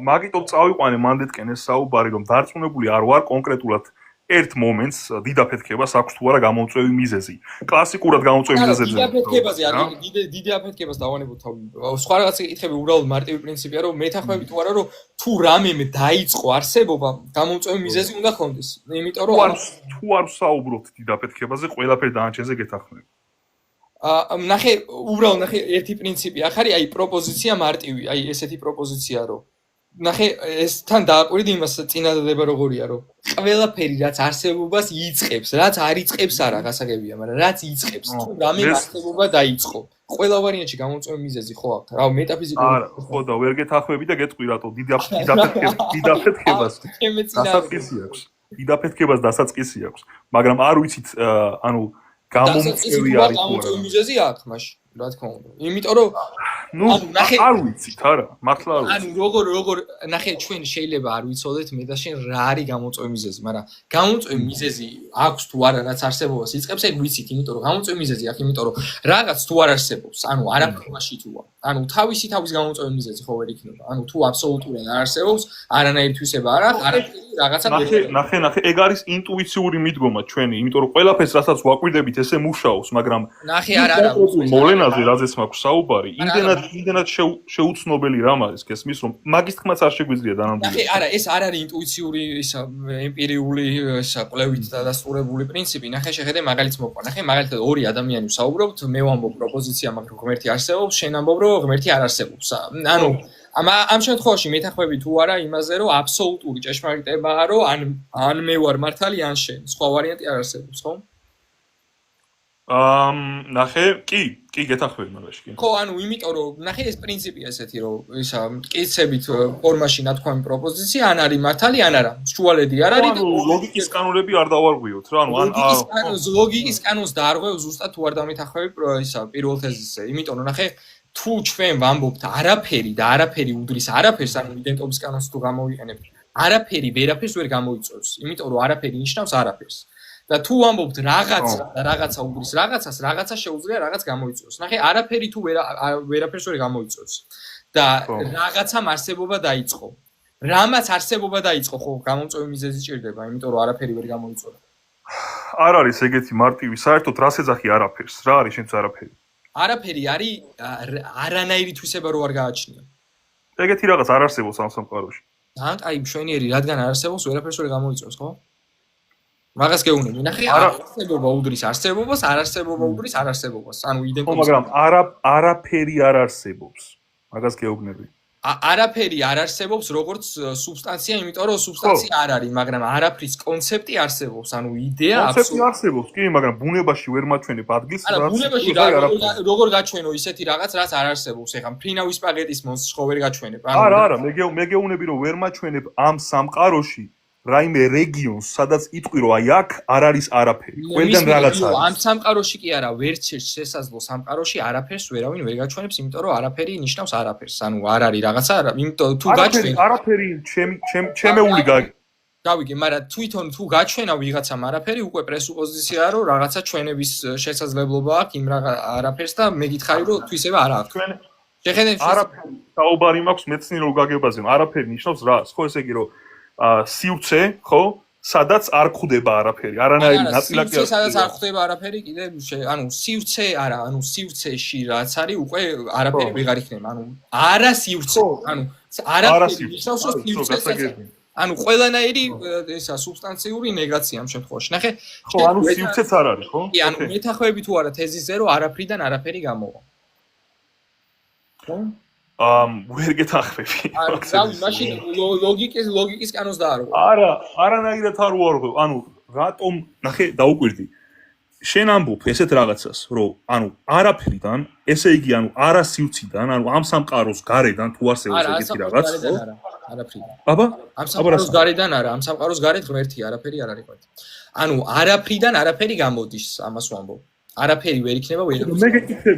მაგიტომ წავიყვანე მანდეთკენ ეს საუბარი, რომ დარწმუნებული არ ვარ კონკრეტულად ერთ მომენტს დიდ აფეთქებას აქვს თუ არა გამოწვევი მიზეზი. კლასიკურად გამოწვევი მიზეზებზე. დიდ აფეთქებაზე არის, დიდ აფეთქებას დავანებოთ თავი. სხვა რაღაც კითხები უბრალოდ მარტივი პრინციპია, რომ მეთანხმები თუ არა, რომ თუ რამემ დაიწყო არსებობა, გამოწვევი მიზეზი უნდა ქონდეს. იმიტომ რომ თუ არ საუბრობთ დიდ აფეთქებაზე, ყველაფერი დანარჩენზე გეთანხმები. ნახე, უბრალოდ ნახე ერთი პრინციპი. ახ არის აი პროპოზიცია მარტივი, აი ესეთი პროპოზიცია, რომ ნახე ეს თან დააკვირდი იმას წინადადება როგორია რომ ყველაფერი რაც არსებობას იწყებს რაც არ იწყებს არა გასაგებია მაგრამ რაც იწყებს თუ რამე არსებობა დაიწყო ყველა ვარიანტში გამოწვევი მიზეზი ხო აქვს რა მეტაფიზიკური არა ხო და ვერ გეთახმები და გეტყვი რატო დიდაფეთქებას დასაწყისი აქვს დიდაფეთქებას დასაწყისი აქვს მაგრამ არ ვიცით ანუ გამომწვევი არის თუ არა მიზეზი აქვს მაშინ რა თქმა უნდა იმიტომ რომ ნუ არ ვიცით არა მართლა არ ანუ როგორ ნახე ჩვენ შეიძლება არ ვიცოდეთ მე და შენ რა არის გამოწვევი მიზეზი მაგრამ გამოწვევი მიზეზი აქვს თუ არა რაც არსებობას იწყებს ეგ ვიცით იმიტომ რომ გამოწვევი მიზეზი აქვს იმიტომ რომ რაღაც თუ არ არსებობს ანუ არაფერი მაშინ თუა ანუ თავის გამოწვევი მიზეზი ხო ვერ იქნება ანუ თუ აბსოლუტურად არ არსებობს არანაირი თვისება არ აქვს არაფერი რაღაცა ნახე ეგ არის ინტუიციური მიდგომა ჩვენი იმიტომ რომ ყველაფერს რასაც ვაკვირდებით ესე მუშაობს მაგრამ ნახე არა მოვლენაზე რაზეც მაქვს საუბარი იმდენად შეუცნობელი რამ არის გესმის რომ მაგის თქმაც არ შეგვიძლია დანამდვილად ნახე არა ეს არ არის ინტუიციური ისა ემპირიული ისა კვლევით დადასტურებული პრინციპი ნახე შეხედე მაგალითს მოყვა ნახე მაგალითად ორი ადამიანი ვსაუბრობთ მე ვამბობ პროპოზიცია მაგრამ ღმერთი არსებობს შენ ამბობ რომ ღმერთი არ არსებობს ანუ ამ შემთხვევაში მეთახვები თუ არა იმაზე რომ აბსოლუტური ჭეშმარიტებაა რომ ან მე ვარ მართალი ან შენ სხვა ვარიანტი არ არსებობს ხო ნახე კი გეთახმები მაგაში კი ხო ანუ იმიტომ რომ ნახე ეს პრინციპია ესეთი რომ ისა მტკიცებით ფორმაში ნათქვამი პროპოზიცია ან არის მართალი ან არა შუალედი არ არის ანუ ლოგიკის კანონები არ დავარღვიოთ რა ანუ ან ლოგიკის კანონს დაარღვევ ზუსტად თუ არ დამეთახვები ისა პირველ თეზისზე იმიტომ რომ ნახე თუ ჩვენ ვამბობთ არაფერი და არაფერი უდრის არაფერს ანუ იდენტობის კანონს თუ გამოვიყენებთ არაფერი ვერაფერს ვერ გამოიწვევს იმიტომ რომ არაფერი ნიშნავს არაფერს და თუ ვამბობთ რაღაცა და რაღაცა უდრის რაღაცას რაღაცა შეუძლია რაღაც გამოიწვევს ნახე არაფერი თუ ვერაფერს ვერ გამოიწვევს და რაღაცამ არსებობა დაიწყო რამაც არსებობა დაიწყო ხო გამოწვევი მიზეზი ჭირდება იმიტომ რომ არაფერი ვერ გამოიწვევს არ არის ეგეთი მარტივი საერთოდ რას ეძახი არაფერს რა არის შენც არაფერი არაფერი არის არანაირი თვისება რო არ გააჩნია ეგეთი რაღაც არ არსებობს ამ სამყაროში აი მშვენიერი რადგან არ არსებობს ვერაფერს ვერ გამოიწვევს ხო მაგას გეუბნები ნახე არსებობა უდრის არსებობას არარსებობა უდრის არარსებობას ანუ იდენტობის მაგრამ არაფერი არ არსებობს მაგას გეუბნები არაფერი არ არსებობს როგორც სუბსტანცია იმიტომ რომ სუბსტანცია არ არის მაგრამ არაფრის კონცეფტი არსებობს ანუ იდეა კონცეფტი არსებობს კი მაგრამ ბუნებაში ვერ მაჩვენებ ადგილს არა ბუნებაში როგორ გაჩვენო ისეთი რაღაც რაც არ არსებობს ეხლა მფრინავის პაგეტის მოსს ხო ვერ გაჩვენებ არა მე გეუბნები რომ ვერ მაჩვენებ ამ სამყაროში რაიმე რეგიონს სადაც იტყვი რომ აი აქ არ არის არაფერი ყველგან რაღაც არის ამ სამყაროში კი არა ვერც შესაძლო სამყაროში არაფერს ვერავინ ვერ გაჩვენებს იმიტომ რომ არაფერი ნიშნავს არაფერს ანუ არ არის რაღაცა იმიტომ თუ გაჩვენ არაფერი ჩემეული გავიგე მაგრამ თვითონ თუ გაჩვენა ვიღაცამ არაფერი უკვე პრესუპოზიციაა რომ რაღაცა ჩვენების შესაძლებლობა აქვს იმ არაფერს და მე გითხარი რომ თვისება არ აქვს შეხედე არაფერი საუბარი მაქვს მეცნიერულ გაგებაზე არაფერი ნიშნავს რას ხო ესე იგი რომ სივრცე ხო სადაც არ გვხვდება არაფერი არანაირი ნაწილაკი სივრცე სადაც არ გვხვდება არაფერი კიდე ანუ სივრცე არა ანუ სივრცეში რაც არის უკვე არაფერი ვეღარ იქნება ანუ არა სივრცე ანუ არაფერი ნიშნავს რომ სივრცე ანუ ყველანაირი ესა სუბსტანციური ნეგაცია ამ შემთხვევაში ნახე ხო ანუ სივრცეც არ არის ხო კი ანუ მეთახვები თუ არა თეზისზე რომ არაფრიდან არაფერი გამოვა ხო ვერ გეთახმები აი მაშინ ლოგიკის კანონს დაარღვევ არა არანაირად არ ვარღვევ ანუ რატომ ნახე დაუკვირდი შენ ამბობ ესეთ რაღაცას რომ ანუ არაფრიდან ესე იგი ანუ არასივრციდან ანუ ამ სამყაროს გარედან თუ არსებობს ეგეთი რაღაც ხო არაფრიდან აბა ამ სამყაროს გარედან არა ამ სამყაროს გარეთ ღმერთი არაფერი არ არის ყვეთ ანუ არაფრიდან არაფერი გამოდის ამას ვამბობ არაფერი ვერ იქნება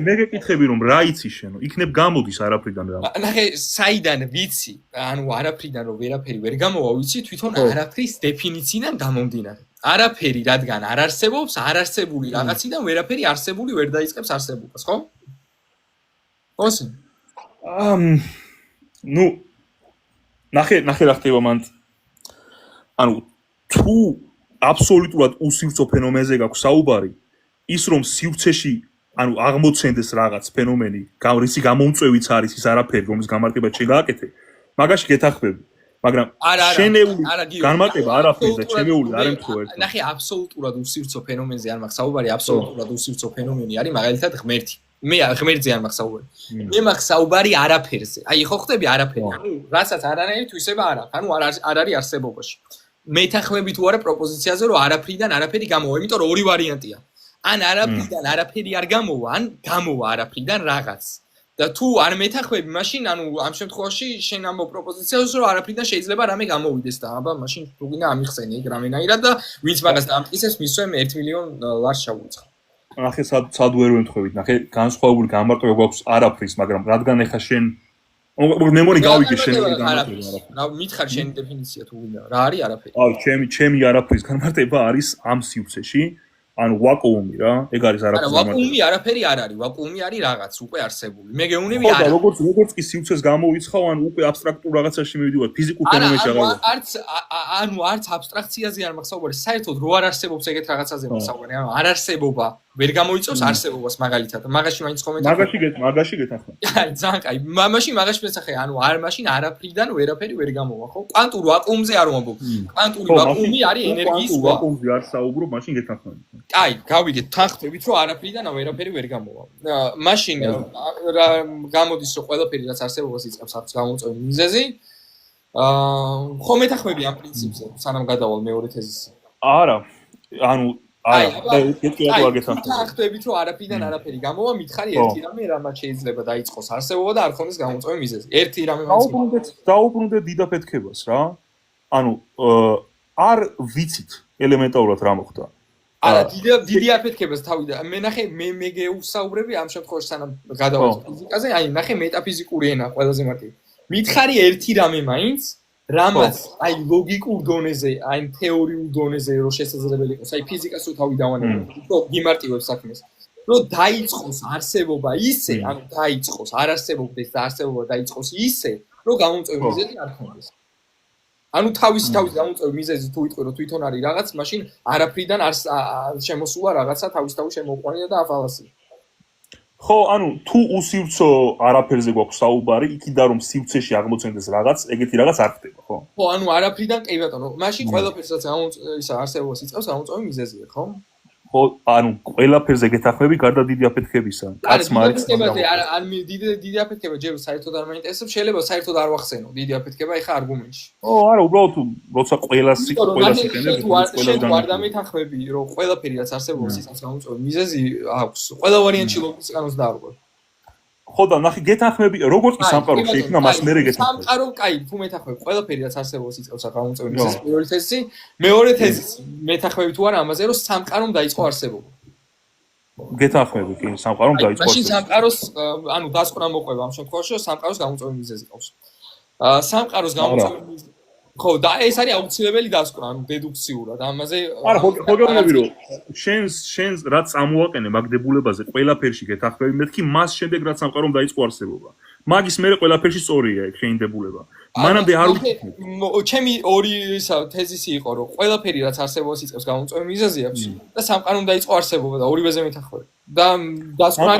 მე გეკითხები რომ რა იცი შენ იქნებ გამოდის არაფრიდან რა ნახე საიდან ვიცი ანუ არაფრიდან რომ ვერაფერი ვერ გამოვა ვიცი თვითონ არაფრის დეფინიციიდან გამომდინარე არაფერი რადგან არ არსებობს არარსებული რაღაციდან ვერაფერი არსებული ვერ დაიწყებს არსებობას ხო ოსი ნუ ნახე რა ხდება მან ანუ თუ აბსოლუტურად უსივრცო ფენომენზე გაქვს საუბარი ის რომ სივრცეში ანუ აღმოცენდეს რაღაც ფენომენი, რისი გამომწვევიც არის ის არაფერი, რომლის გამარტებაც შეგააკეთე, მაგაში გეთახმები. მაგრამ შენეული განმარტება არაფერს და ჩემეული არ ემთხვევა ერთად. ნახე, აბსოლუტურად უსივრცო ფენომენზე არ მაქვს საუბარი, აბსოლუტურად უსივრცო ფენომენი არის მაგალითად ღმერთი. მე ღმერთზე არ მაქვს საუბარი. მე მაქვს საუბარი არაფერზე. აი ხო ხტები არაფერი. ანუ რასაც არანაირი თვისება არ აქვს. ანუ არ არის არსებობაში. მეთანხმები თუ არა პროპოზიციაზე რომ არაფრიდან არაფერი გამოვა, იმიტომ რომ ორი ვარიანტია. ან არაფრიდან არაფერი არ გამოვა, ან გამოვა არაფრიდან რაღაც. და თუ არ მეთანხმები, მაშინ ანუ ამ შემთხვევაში შენ ამ პროპოზიციაზე რომ არაფრიდან შეიძლება რამე გამოვიდეს და აბა მაშინ თუ გინდა ამიხსენი ეგ რამენაირად და ვინც მაგას დამტკიცებს მისვე 1 მილიონ ლარს ჩავუწყო. ნახე სად ვერ ვემთხვევით, ნახე განსხვავებული გამარტოება გვაქვს არაფრის, მაგრამ რადგან ეხა შენ მე მგონი გავიგე შენ რა მითხარ შენი დეფინიცია თუ გინდა რა არის არაფერი? აუ ჩემი არაფრის განმარტება არის ამ სივრცეში, ანუ ვაკუუმი რა, ეგ არის არაფრის განმარტება. არა, ვაკუუმი არაფერი არ არის, ვაკუუმი არის რაღაც უკვე არსებული. მე გეუბნები არა. როგორც კი სივრცეს გამოვიცხავ, ანუ უკვე აბსტრაქტულ რაღაცაში მივიდივარ, ფიზიკურ ფენომენში აღარ. ანუ არც აბსტრაქციაზე არ მაქვს საუბარი, საერთოდ რო არ არსებობს ეგეთ რაღაცაზე მაქვს საუბარი, ანუ არ არსებობა ვერ გამოიწევს არსებობას მაგალითად. მაგაში მაინც კომენტარი. მაგაში გეთახმები. აი, ძალიან კაი. მაგაში მეცახე, ანუ მაშინ არაფრიდან ვერაფერი ვერ გამოვა, ხო? კვანტურ ვაკუუმზე არ ვამბობ. კვანტური ვაკუუმი არის ენერგიის ვაკუუმზე არ საუბრობ, მაშინ გეთახმები. აი, გავიგეთ, თანხმებით, რომ არაფრიდან ვერაფერი ვერ გამოვა. მაშინ გამოდის, რომ ყველაფერი რაც არსებობას იწყებს აქვს გამოწვევი მიზეზი. ხო მეთანხმები ამ პრინციპზე, სანამ გადავალ მეორე თეზისზე. არა, ანუ აი, თანხმებით, რომ არაფრიდან არაფერი გამოვა, მითხარი ერთი რამე, რამაც შეიძლება დაიწყოს არსებობა და არ ხონდეს გამოწვევი მიზეზი. ერთი რამე დაუბრუნდეთ დიდაფეთქებას რა. ანუ არ ვიცით ელემენტარულად რა მოხდა. არა, დიდი აფეთქებას თავიდან. მე ნახე, მე გეუსაუბრები ამ შემთხვევაში სანამ გადავალ ფიზიკაზე, აი ნახე მეტაფიზიკური ენა ყველაზე მარტივი. მითხარი ერთი რამე მაინც, რამაც აი ლოგიკურ დონეზე, აი თეორიულ დონეზე რო შესაძლებელი იყოს, აი ფიზიკას რო თავი დავანებოთ, რომ გიმარტივებს საქმეს. რომ დაიწყოს არსებობა ისე, ანუ დაიწყოს, არ არსებობდეს და არსებობა დაიწყოს ისე, რომ გამოწვევი მიზეზი არ ხონდეს. ანუ თავის გამოწვევი მიზეზი თუ ვიტყვი რომ თვითონ არის რაღაც, მაშინ არაფრიდან არ შემოსულა რაღაცა თავის შემოყვანია და აფალასი. ხო, ანუ თუ უსივრცო არაფერზე გვაქვს საუბარი, იქიდან რომ სივრცეში აღმოცენდეს რაღაც, ეგეთი რაღაც არ ხდება, ხო? ხო, ანუ არაფრიდან კი ბატონო, მაშინ ყველაფერსაც ისა არსებობას იწყებს გამოწვევი მიზეზია, ხო? ხო, ანუ ყველაფერზე გეთახმები გარდა დიდი აფეთქებისა. კაცმა არის არ დიდი აფეთქება ჯერ საერთოდ არ მაინტერესებს, შეიძლება საერთოდ არ ვახსენო დიდი აფეთქება ეხა არგუმენტში. ო, არა, უბრალოდ როცა ყველას იყენებ, შენ არ დამეთანხმები, რომ ყველაფერი რაც არსებობს იწყებს გამოწვევი მიზეზი აქვს. ყველა ვარიანტში ლოგიკის კანონს დაარღვევ. ხო და ნახე გეთანხმები, როგორც კი სამყარო შეიქმნა, მას მერე გეთანხმები. სამყარო, კაი, თუ მეთანხმები, ყველაფერი რაც არსებობს იწყებს გამოწვევი მიზეზი, პირველი თეზისი, მეორე თეზისი, მეთანხმები თუ არა ამაზე, რომ სამყარომ დაიწყო არსებობა. გეთანხმები, კი, სამყარომ დაიწყო არსებობა. მაშინ სამყაროს, ანუ დასკვნა მოყვება ამ შემთხვევაში, რომ სამყაროს გამოწვევი მიზეზი ყავს. სამყაროს გამოწვევი მიზეზი ხო და ეს არის აუცილებელი დასკვნა, ანუ დედუქციურად ამაზე. არა, ხო გეუბნები რომ შენს რაც ამოაყენე მაგდებულებაზე ყველაფერში გეთახმები, მეთქი მას შემდეგ რაც სამყარომ დაიწყო არსებობა. მაგის მერე ყველაფერში სწორია ეგ შენი დებულება. მანამდე არ ჩემი ორი თეზისი იყო, რომ ყველაფერი რაც არსებობას იწყებს გამოწვევი მიზეზი აქვს და სამყარომ დაიწყო არსებობა და ორივეზე მეთანხმები. და დასკვნა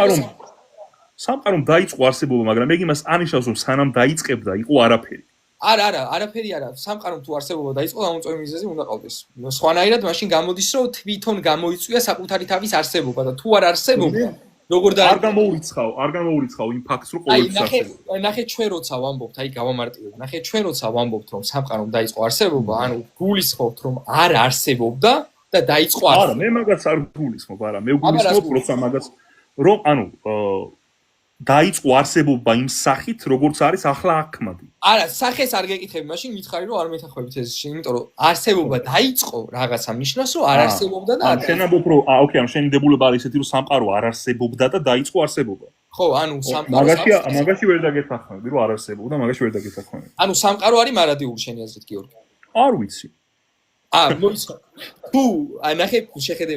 სამყარომ დაიწყო არსებობა, მაგრამ ეგ იმას ანიშნავს, რომ სანამ დაიწყებდა იყო არაფერი. არა, არაფერი არა. სამყარომ თუ არსებობა დაიწყო, გამოწვევი მიზეზი უნდა ყავდეს. სხვანაირად მაშინ გამოდის, რომ თვითონ გამოიწვია საკუთარი თავის არსებობა და თუ არ არსებობდა, როგორ და არ გამოურიცხავ იმ ფაქტს, რომ ყოველთვის არსებობდა. ნახე ჩვენ როცა ვამბობთ, აი გავამარტივებ. ნახე ჩვენ როცა ვამბობთ, რომ სამყარომ დაიწყო არსებობა, ანუ გულისხმობთ, რომ არ არსებობდა და დაიწყო არსებობა. არა, მე მაგაც არ გულისხმობ, არა, მე გულისხმობ, როცა მაგაც რომ ანუ დაიწყო არსებობა იმ სახით, როგორც არის ახლა აქმადი. არა, სახეს არ გეკითხები, მაშინ მითხარი რომ არ მეთანხმებით ეს, იმიტომ რომ არსებობა დაიწყო რაღაცა ნიშნავს, რომ არ არსებობდა და შენ ამბობ რომ ოკეი, ამ შენი დებულება არის ესეთი, რომ სამყარო არ არსებობდა და დაიწყო არსებობა. ხო, ანუ სამყარო მაგაში ვერ დაგეთანხმები, რომ არ არსებობდა, მაგაში ვერ დაგეთანხმები. ანუ სამყარო არის მარადიული შენი აზრით, გიორგი? არ ვიცი. მოიცა. თუ ნახე შეხედე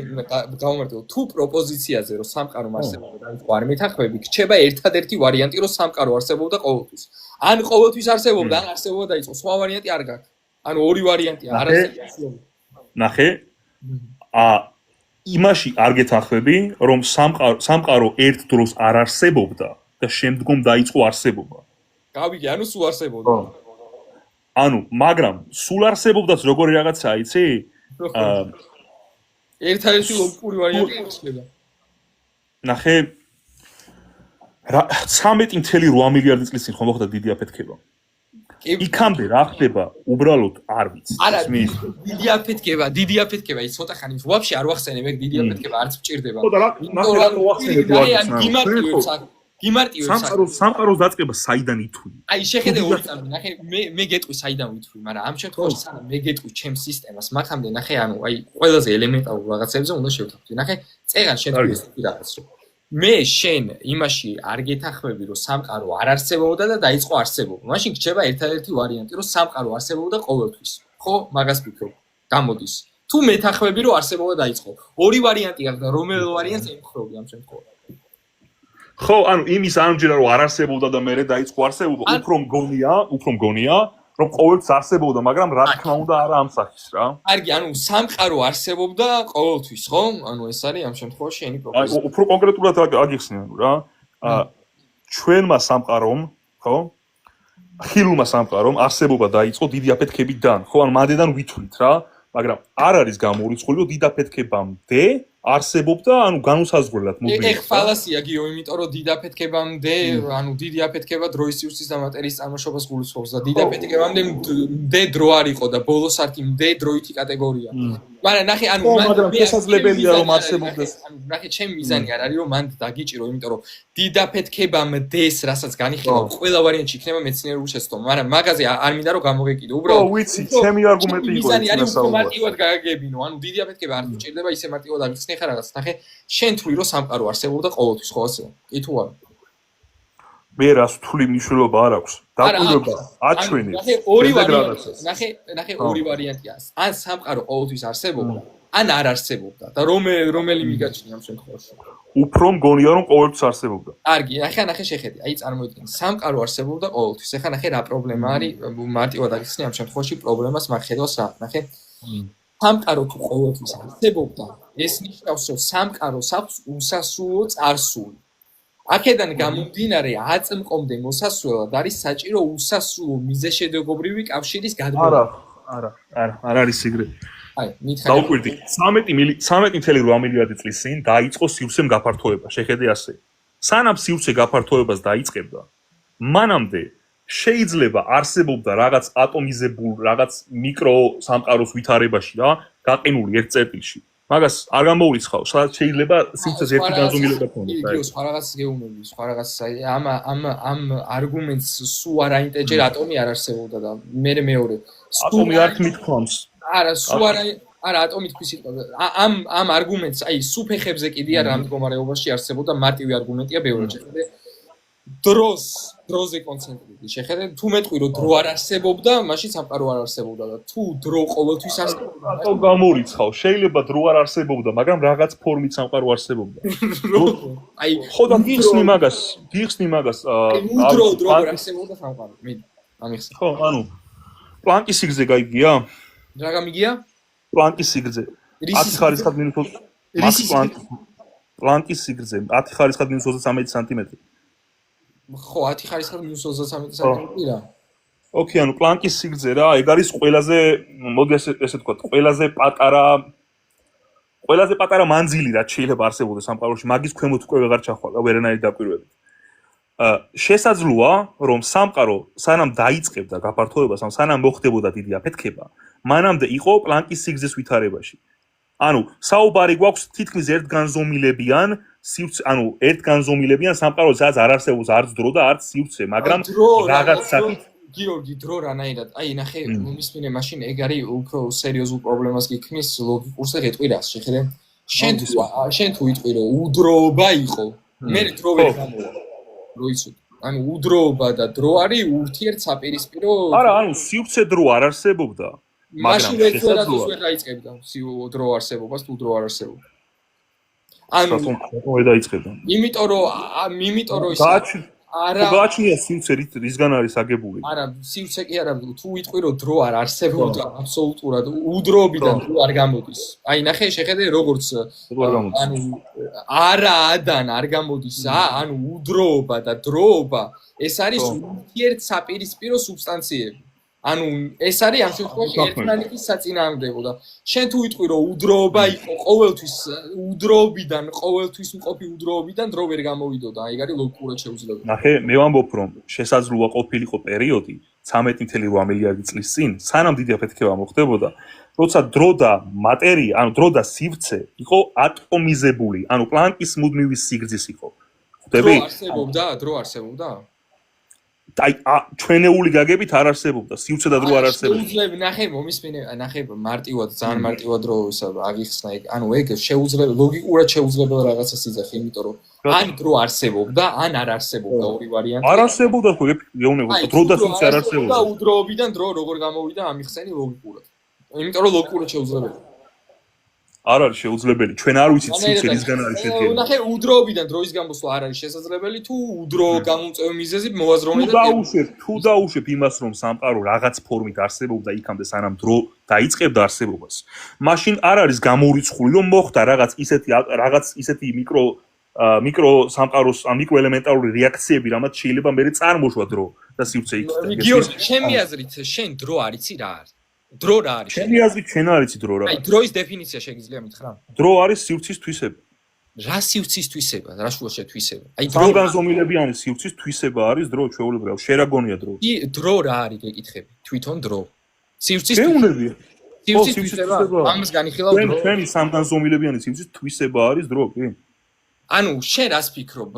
გავამარტივო, თუ პროპოზიციაზე რომ სამყარო არსებობდა დაიწყო არ მეთანხმები, რჩება ერთადერთი ვარიანტი, რომ სამყარო არსებობდა ყოველთვის. ან ყოველთვის არსებობდა, ან არსებობა დაიწყო. სხვა ვარიანტი არ გაქვს. ანუ ორი ვარიანტია, არ არსებობს. ნახე. იმაში არ გეთანხმები, რომ სამყარო ერთ დროს არ არსებობდა და შემდგომ დაიწყო არსებობა. გავიგე, ანუ სულ არსებობდა. ანუ, მაგრამ სულ არსებობდაც როგორი რაღაცაა, იცი? ერთადერთი ლოგიკური ვარიანტი იქნება. ნახე, 13.8 მილიარდი წლის წინ ხომ მოხდა დიდი აფეთქება. იქამდე რა ხდება, უბრალოდ არ ვიცი. არა, დიდი აფეთქება, ის ცოტა ხანი ვაფშე არ ვახსენე მე დიდი აფეთქება არც მჭირდება. ხო და რა ვახსენებ გიმარტივებს სამყაროს დაწყება საიდან ითვლი? აი შეხედე ორი წამი, ნახე მე გეტყვი საიდან ვითვლი, მაგრამ ამ შემთხვევაში სანამ მე გეტყვი ჩემს სისტემას, მაგამდე ნახე ანუ აი ყველაზე ელემენტარულ რაღაცებზე უნდა შევთანხმდე. ნახე წეგან შეთქვი ეს რაღაც რომ მე შენ იმაში არ გეთანხმები რომ სამყარო არ არსებობდა და დაიწყო არსებობა. მაშინ გრჩება ერთადერთი ვარიანტი რომ სამყარო არსებობდა ყოველთვის. ხო, მაგას ვფიქრობ. გამოდის. თუ მეთანხმები რომ არსებობა დაიწყო. ორი ვარიანტი აქვს და რომელ ვარიანტს ემხრობი ამ შემთხვევაში? ხო, ანუ იმის ამჯერა რომ არ არსებობდა და მერე დაიწყო არსებობა, უფრო მგონია, რომ ყოველთვის არსებობდა, მაგრამ რა თქმა უნდა არა ამ სახის რა. კარგი, ანუ სამყარო არსებობდა ყოველთვის, ხო? ანუ ეს არის ამ შემთხვევაში შენი პროპოზიცია. აი, უფრო კონკრეტულად აგიხსნე ანუ რა. ჩვენმა სამყარომ, ხო? ხილულმა სამყარომ არსებობა დაიწყო დიდი აფეთქებიდან, ხო? ანუ მანდედან ვითვლით რა, მაგრამ არ არის გამორიცხული, რომ დიდ აფეთქებამდე არსებობდა, ანუ განუსაზღვრელად მოდიოდა. ეხ ფალასია გიო, იმიტომ რომ დიდ აფეთქებამდე, ანუ დიდი აფეთქება დროის სივრცის და მატერიის წარმოშობას გულისხმობს და დიდ აფეთქებამდე მდე დრო არ იყო და ბოლოს არტი მდე დროითი კატეგორია. მაგრამ ნახე, ანუ მაგრამ შესაძლებელია რომ არსებობდეს. ანუ ნახე, ჩემი მიზანი არ არის რომ მანდ დაგიჭირო, იმიტომ რომ დიდ აფეთქებამდეს, რასაც განიხილავ, ყველა ვარიანტში იქნება მეცნიერული შეცდომა, მაგრამ მაგაზე არ მინდა რომ გამოგეკიდო. უბრალოდ ვიცი, ჩემი არგუმენტი იყო მიზანი არის უფრო მარტივად გაგებინო, ანუ დიდი აფეთქება არ მჭირდება ისე მარტივად აღიხსნე ხა რაღაც. ნახე, შენ თვლი რომ სამყარო არსებობდა ყოველთვის, ხო ასე? კი თუ არა? მე რას ვთვლი მნიშვნელობა არ აქვს. დაკვირვება აჩვენებს. ნახე ორი ვარიანტია. ან სამყარო ყოველთვის არსებობდა, ან არ არსებობდა და რომელი მიგაჩნია ამ შემთხვევაში? უფრო მგონია რომ ყოველთვის არსებობდა. კარგი, ნახე შეხედე, აი წარმოიდგინე, სამყარო არსებობდა ყოველთვის. ეხლა ნახე რა პრობლემა არის, მარტივად აღიხსნე ამ შემთხვევაში პრობლემას მაგ ხედავს რა. ნახე, სამყარო თუ ყოველთვის არსებობდა, ეს ნიშნავს რომ სამყაროს აქვს უსასრულო წარსული. აქედან გამომდინარე აწმყომდე მოსასვლელად არის საჭირო უსასრულო მიზეშედეგობრივი კავშირის გაგრძელება. არა, არ არის ეგრე. აი, მითხარი. დაუკვირდი, 13.8 მილიარდი წლის წინ დაიწყო სივრცემ გაფართოება, შეხედე ასე. სანამ სივრცე გაფართოებას დაიწყებდა, მანამდე შეიძლება არსებობდა რაღაც ატომიზებულ, რაღაც მიკრო სამყაროს ვითარებაში რა, გაყინული ერთ წერტილში. მაგას არ გამოურიცხავ, სადაც შეიძლება სივრცეს ერთი განზომილება ქონდეს. იგი სხვა რაღაც გეუბნები, სხვა რაღაც აი ამ არგუმენტს სულ არ აინტერესებს ატომი არ არსებობდა და მეორე. ატომი არ თვითქონს. არა, სულ არა ატომი თქვი სიტყვა. ამ არგუმენტს აი სუფეხებზე კიდე არ ამ მდგომარეობაში არსებობდა მარტივი არგუმენტია ბევრჯერ. დროზე კონცენტრირდი. შეხედე, თუ მეტყვი რომ დრო არ არსებობდა, მაშინ სამყარო არ არსებობდა და თუ დრო ყოველთვის არსებობდა, რატო გამორიცხავ? შეიძლება დრო არ არსებობდა, მაგრამ რაღაც ფორმით სამყარო არსებობდა. აი, ხო და გიხსნი მაგას. დრო არ არსებობდა სამყარო. მე ამიხსნა. ხო, ანუ პლანკის სიგრძე გაიგია? რა გამიგია? პლანკის სიგრძე. 10 ხარისხად -20 პლანკის სიგრძე 10 ხარისხად -33 სანტიმეტრი. ხო, 10 ხარისხად -33 სანტიმეტრი რა. ოკეი, ანუ პლანკის სიგრძე რა, ეგ არის ყველაზე, მოდი ესე თქვა, ყველაზე პატარა მანძილი რაც შეიძლება არსებობდეს სამყაროში, მაგის ქვემოთ უკვე ვეღარ ჩახვალა ვერანაირი დაკვირვებით. შესაძლოა, რომ სამყარო სანამ დაიწყებდა გაფართოებას, სანამ მოხდებოდა დიდი აფეთქება, მანამდე იყო პლანკის სიგრძეს ვითარებაში. ანუ საუბარი გვაქვს თითქმის ერთგანზომილებიან სივრცე, ანუ ერთგანზომილებიან სამყაროს, სადაც არ არსებობს არც დრო და არც სივრცე, მაგრამ რაღაც საკით გიორგი დრო რანაირად. აი, ნახე, მისმინე მაშინ ეგ არის უფრო სერიოზულ პრობლემას გიქმნის ლოგიკურზე გეტყვირას, შეხედე. შენ თუ იტყვი რომ უდროობა იყო, მე დრო ვერ გამოვა. რო იცოდი. ანუ უდროობა და დრო არის ურთიერთსაპირისპირო. არა, ანუ სივრცე დრო არ არსებობდა. მაშინ ერთადერთს ვერ დაიწყებდა დრო არსებობას თუ დრო არ არსებობდა. ანუ ვერ დაიწყებდა. იმიტომ რომ ის არა გააჩნია სივრცე რისგან არის აგებული. არა, სივრცე კი არა, თუ ვიტყვი რომ დრო არ არსებობდა აბსოლუტურად, უდროობიდან დრო არ გამოდის. აი, ნახე, შეხედე როგორც ანუ არაადან არ გამოდის, ანუ უდროობა და დროობა ეს არის ურთიერთსაპირისპირო სუბსტანციები. ანუ ეს არის ამ შემთხვევაში ერთმანეთის საწინააღმდეგო და შენ თუ ვიტყვი რომ udroობა იყო ყოველთვის udroobიდან ყოველთვის მყოფი udroobიდან დრო ვერ გამოვიდოდა აი ეგ არის ლოგიკურად შეუძლებელი ნახე მე ვამბობ რომ შესაძლოა ყოფილიყო პერიოდი 13.8 მილიარდი წლის წინ სანამ დიდი აფეთქება მოხდებოდა როცა დრო და მატერია ანუ დრო და სივრცე იყო ატომიზებული ანუ პლანკის მუდმივი სიგრძის იყო ხვდები დრო არსებობდა აი ჩვენეული გაგებით არ არსებობდა სივრცე და დრო არ არსებობდა შეუძლებელი ნახე მომისმინე ნახე მარტივად ძალიან მარტივად რო აღიხსნა ეგ ანუ ეგ შეუძლებელი ლოგიკურად შეუძლებელი რაღაცა სიძახი იმიტომ რომ ან დრო არსებობდა ან არ არსებობდა ორი ვარიანტი არ არსებობდა ხო გეუბნება დრო და სივრცე არ არსებობდა და udroobიდან დრო როგორ გამოვიდა ამიხსენი ლოგიკურად იმიტომ რომ ლოგიკურად შეუძლებელი არ არის შეუძლებელი ჩვენ არ ვიცით სივრცე რისგან არის შედგენილი ნახე udroobიდან დროის გამოსვლა არ არის შესაძლებელი თუ udro გამომწვევი მიზეზი მოვაზროვნე და თუ დაუშვებ იმას რომ სამყარო რაღაც ფორმით არსებობდა იქამდე სანამ დრო დაიწყებდა არსებობას მაშინ არ არის გამორიცხული რომ მოხდა რაღაც ისეთი მიკრო სამყაროს ან მიკრო ელემენტარული რეაქციები რამაც შეიძლება მე წარმოშვა დრო და სივრცე იქნება გიორგი ჩემი აზრით შენ დრო არიცი რა არის დრო რა არის? ჩემი აზრით შენ არიცი დრო რა. აი დროის დეფინიცია შეგიძლია მითხრა? დრო არის სივრცის თვისება. რა სივრცის თვისება? რა შუაში თვისება? აი დრო განზომილებიანი სივრცის თვისება არის დრო ჩვეულებრივ. შენ რა გონია დრო? დრო რა არის გეკითხები? თვითონ დრო. სივრცის თვისება. სივრცის თვისება. ამას განიხილავ დრო. ჩვენი სამგანზომილებიანი სივრცის თვისება არის დრო, კი? ანუ შენ რას ფიქრობ?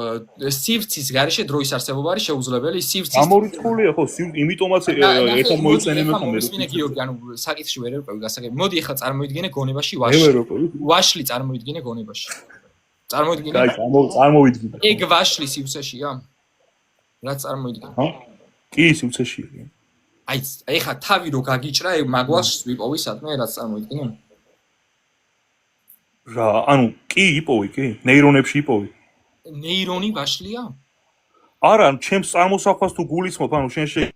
სივრცის გარეშე დროის არსებობა არის შეუძლებელი? სივრცის გამორიცხულია ხო? იმიტომაც ერთად მოიწენებენ ხოლმე. ისმინე გიორგი, ანუ საკითხში ვერ ერკვევი გასაგები. მოდი ახლა წარმოიდგინე გონებაში ვაშლი. ვაშლი წარმოიდგინე გონებაში. წარმოიდგინე? აი, წარმოვიდგინე. ეგ ვაშლი სივრცეშია? რაც წარმოიდგინე? ჰა? კი, სივრცეშია. აი, ეხა თავი რო გაგიჭრა, ეგ მაგვაშს ვიპოვი სადმე რაც წარმოიდგინე? რა, ანუ კი იპოვი, კი? ნეირონებში იპოვი. ნეირონი ვაშლია? არა, ჩემს წარმოსახვას თუ გულისხმობ, ანუ შენ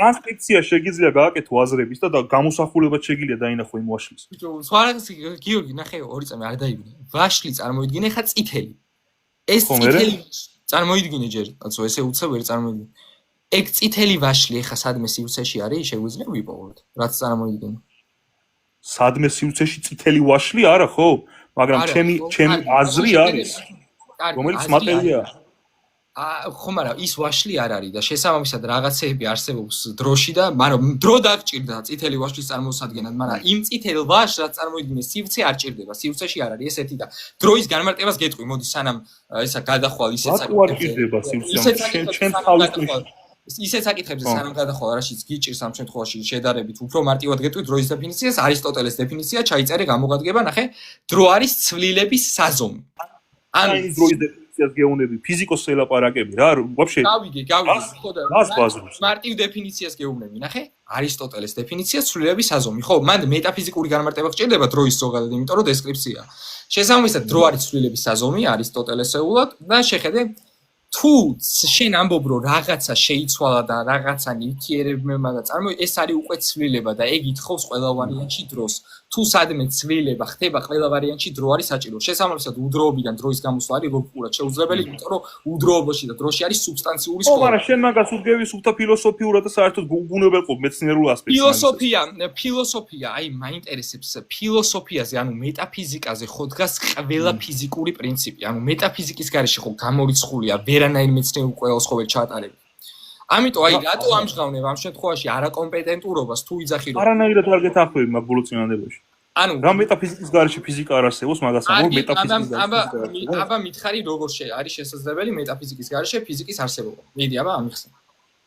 ტრანსკრიფცია შეგიძლია გააკეთო აზრების და გამოსახულებად შეგიძლია დაინახო იმ ვაშლის. სხვა რაღაც გიორგი, ნახე, ორი წამი არ დაიბნე. ვაშლი წარმოიდგინე ხა წითელი. ეს წითელი წარმოიდგინე ჯერ, კაცო, ესე უცებ ვერ წარმოიდგინე. ეგ წითელი ვაშლი ხა სადმე სივრცეში არის, შეგვიძლია ვიპოვოთ, რაც წარმოიდგინე. სადმე სივრცეში წითელი ვაშლი არა ხო? მაგრამ ჩემი აზრი არის. რომელიც მატერიაა. ხო, მაგრამ ის ვაშლი არ არის და შესაბამისად რაღაცეები არსებობს დროში და მაგრამ დრო დაგჭირდა წითელი ვაშლის წარმოსადგენად, მაგრამ იმ წითელ ვაშლს რაც წარმოიდგინე სივრცე არ ჭირდება, სივრცეში არ არის ესეთი და დროის განმარტებას გეტყვი, მოდი სანამ ისა გადახვალ ისეც არ ჭირდება სივრცე, შენ ისეც აკითხებს სანამ გადახვალ რაშიც გიჭირს ამ შემთხვევაში შედარებით უფრო მარტივად გეტყვი დროის დეფინიციას, არისტოტელეს დეფინიცია ჩაიწერე გამოგადგება, ნახე, დრო არის ცვლილების საზომი. ანუ დროის დეფინიციას გეუბნები, ფიზიკოს ელაპარაკები რა, ვაფშე. გავიგე, ხო და მარტივ დეფინიციას გეუბნები, ნახე, არისტოტელეს დეფინიცია ცვლილების საზომი. ხო, მან მეტაფიზიკური განმარტება გჭირდება დროის ზოგადად, იმიტომ რომ დესკრიფციაა. შესაბამისად, დრო არის ცვლილების საზომი არისტოტელესეულად და შეხედე თუ შენ ამბობ რომ რაღაცა შეიცვალა და რაღაცა ნივთიერებმა და ეს არის უკვე ცვლილება და ეგ ითხოვს ყველა ვარიანტში დროს. თუ სადმე ცვლილება ხდება ყველა ვარიანტში დრო არის საჭირო. შესაბამისად udroobიდან დროის გამოსვლა არის ლოგიკურად შეუძლებელი, იმიტომ რომ udroobოში და დროში არის სუბსტანციური სკოლა. ხო, მაგრამ შენ მაგას უდგევი სუფთა ფილოსოფიურად და საერთოდ გუნებელყო მეცნიერულ ასპექტს. ფილოსოფია, აი მაინტერესებს ფილოსოფიაზე, ანუ მეტაფიზიკაზე ხო დგას ყველა ფიზიკური პრინციპი. ანუ მეტაფიზიკის გარეშე ხო გამორიცხულია ვერანაირ მეცნიერულ ყველას ხო ვერ ჩაატარებ. ამიტომ აი რატო ამჟღავნებ ამ შემთხვევაში არაკომპეტენტურობას თუ იძახი რომ არანაირად არ გეთანხმები მაგ ბოლო წინააღმდეგობაში. ანუ რა მეტაფიზიკის გარეშე ფიზიკა არ არსებობს მაგას ამბობ მეტაფიზიკის გარეშე. აბა მითხარი როგორ არის შესაძლებელი მეტაფიზიკის გარეშე ფიზიკის არსებობა. მიდი აბა ამიხსნა.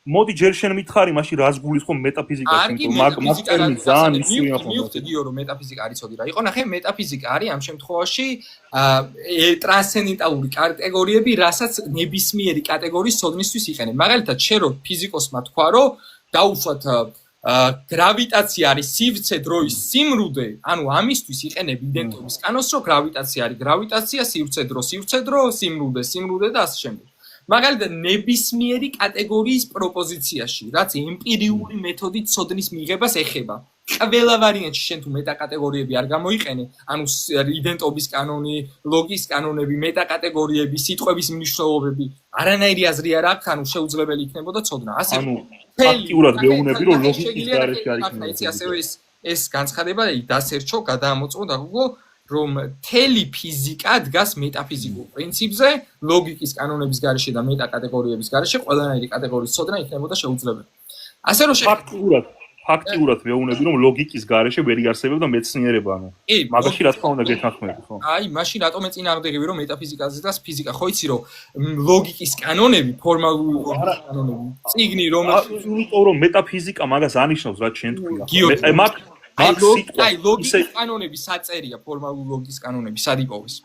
მოდი ჯერ შენ მითხარი მაშინ რას გულისხმობ მეტაფიზიკას, იმიტომ მაგ ტერმინს ძალიან ისუია ხო. მივხვდიო რომ მეტაფიზიკა არის ოდი რა. იყო ნახე მეტაფიზიკა არის ამ შემთხვევაში ტრანსცენდენტალური კატეგორიები, რასაც ნებისმიერი კატეგორიის ცოდნისთვის იყენებ. მაგალითად, შენ რო ფიზიკოსმა თქვა რომ დაუშვათ გრავიტაცია არის სივრცე დროის სიმრუდე, ანუ ამისთვის იყენებ იდენტობის კანონს, რომ გრავიტაცია არის გრავიტაცია, სივრცე დრო, სიმრუდე და ასე შემდეგ. მაგალითად ნებისმიერი კატეგორიის პროპოზიციაში, რაც ემპირიული მეთოდით ცოდნის მიღებას ეხება. ყველა ვარიანტში შენ თუ მეტაკატეგორიები არ გამოიყენე, ანუ იდენტობის კანონი, ლოგის კანონები, მეტაკატეგორიები, სიტყვების მნიშვნელობები, არანაირი აზრი არ აქვს, ანუ შეუძლებელი იქნებოდა ცოდნა. ასე ანუ ფაქტიურად მეუბნები რომ ლოგიკის გარეშე არ იქნება. ახლა ასევე ეს განცხადება დასერჩო, გადაამოწმო და გუგლო რომ მთელი ფიზიკა დგას მეტაფიზიკურ პრინციპზე, ლოგიკის კანონების გარეშე და მეტაკატეგორიების გარეშე ყველანაირი კატეგორიის ცოდნა იქნებოდა შეუძლებელი. ასე რომ ფაქტიურად მეუბნები რომ ლოგიკის გარეშე ვერ იარსებებდა მეცნიერება, ანუ მაგაში რა თქმა უნდა გეთანხმები, ხო? აი, მაშინ რატომ ეწინააღმდეგები რომ მეტაფიზიკაზე დგას ფიზიკა? ხო იცი რომ ლოგიკის კანონები, ფორმალური კანონები, წიგნი იმიტომ რომ მეტაფიზიკა მაგას ანიშნავს რა ჩვენ თქვია. აი, ლოგიკის კანონები საწერია, ფორმალური ლოგიკის კანონები სად იპოვეს?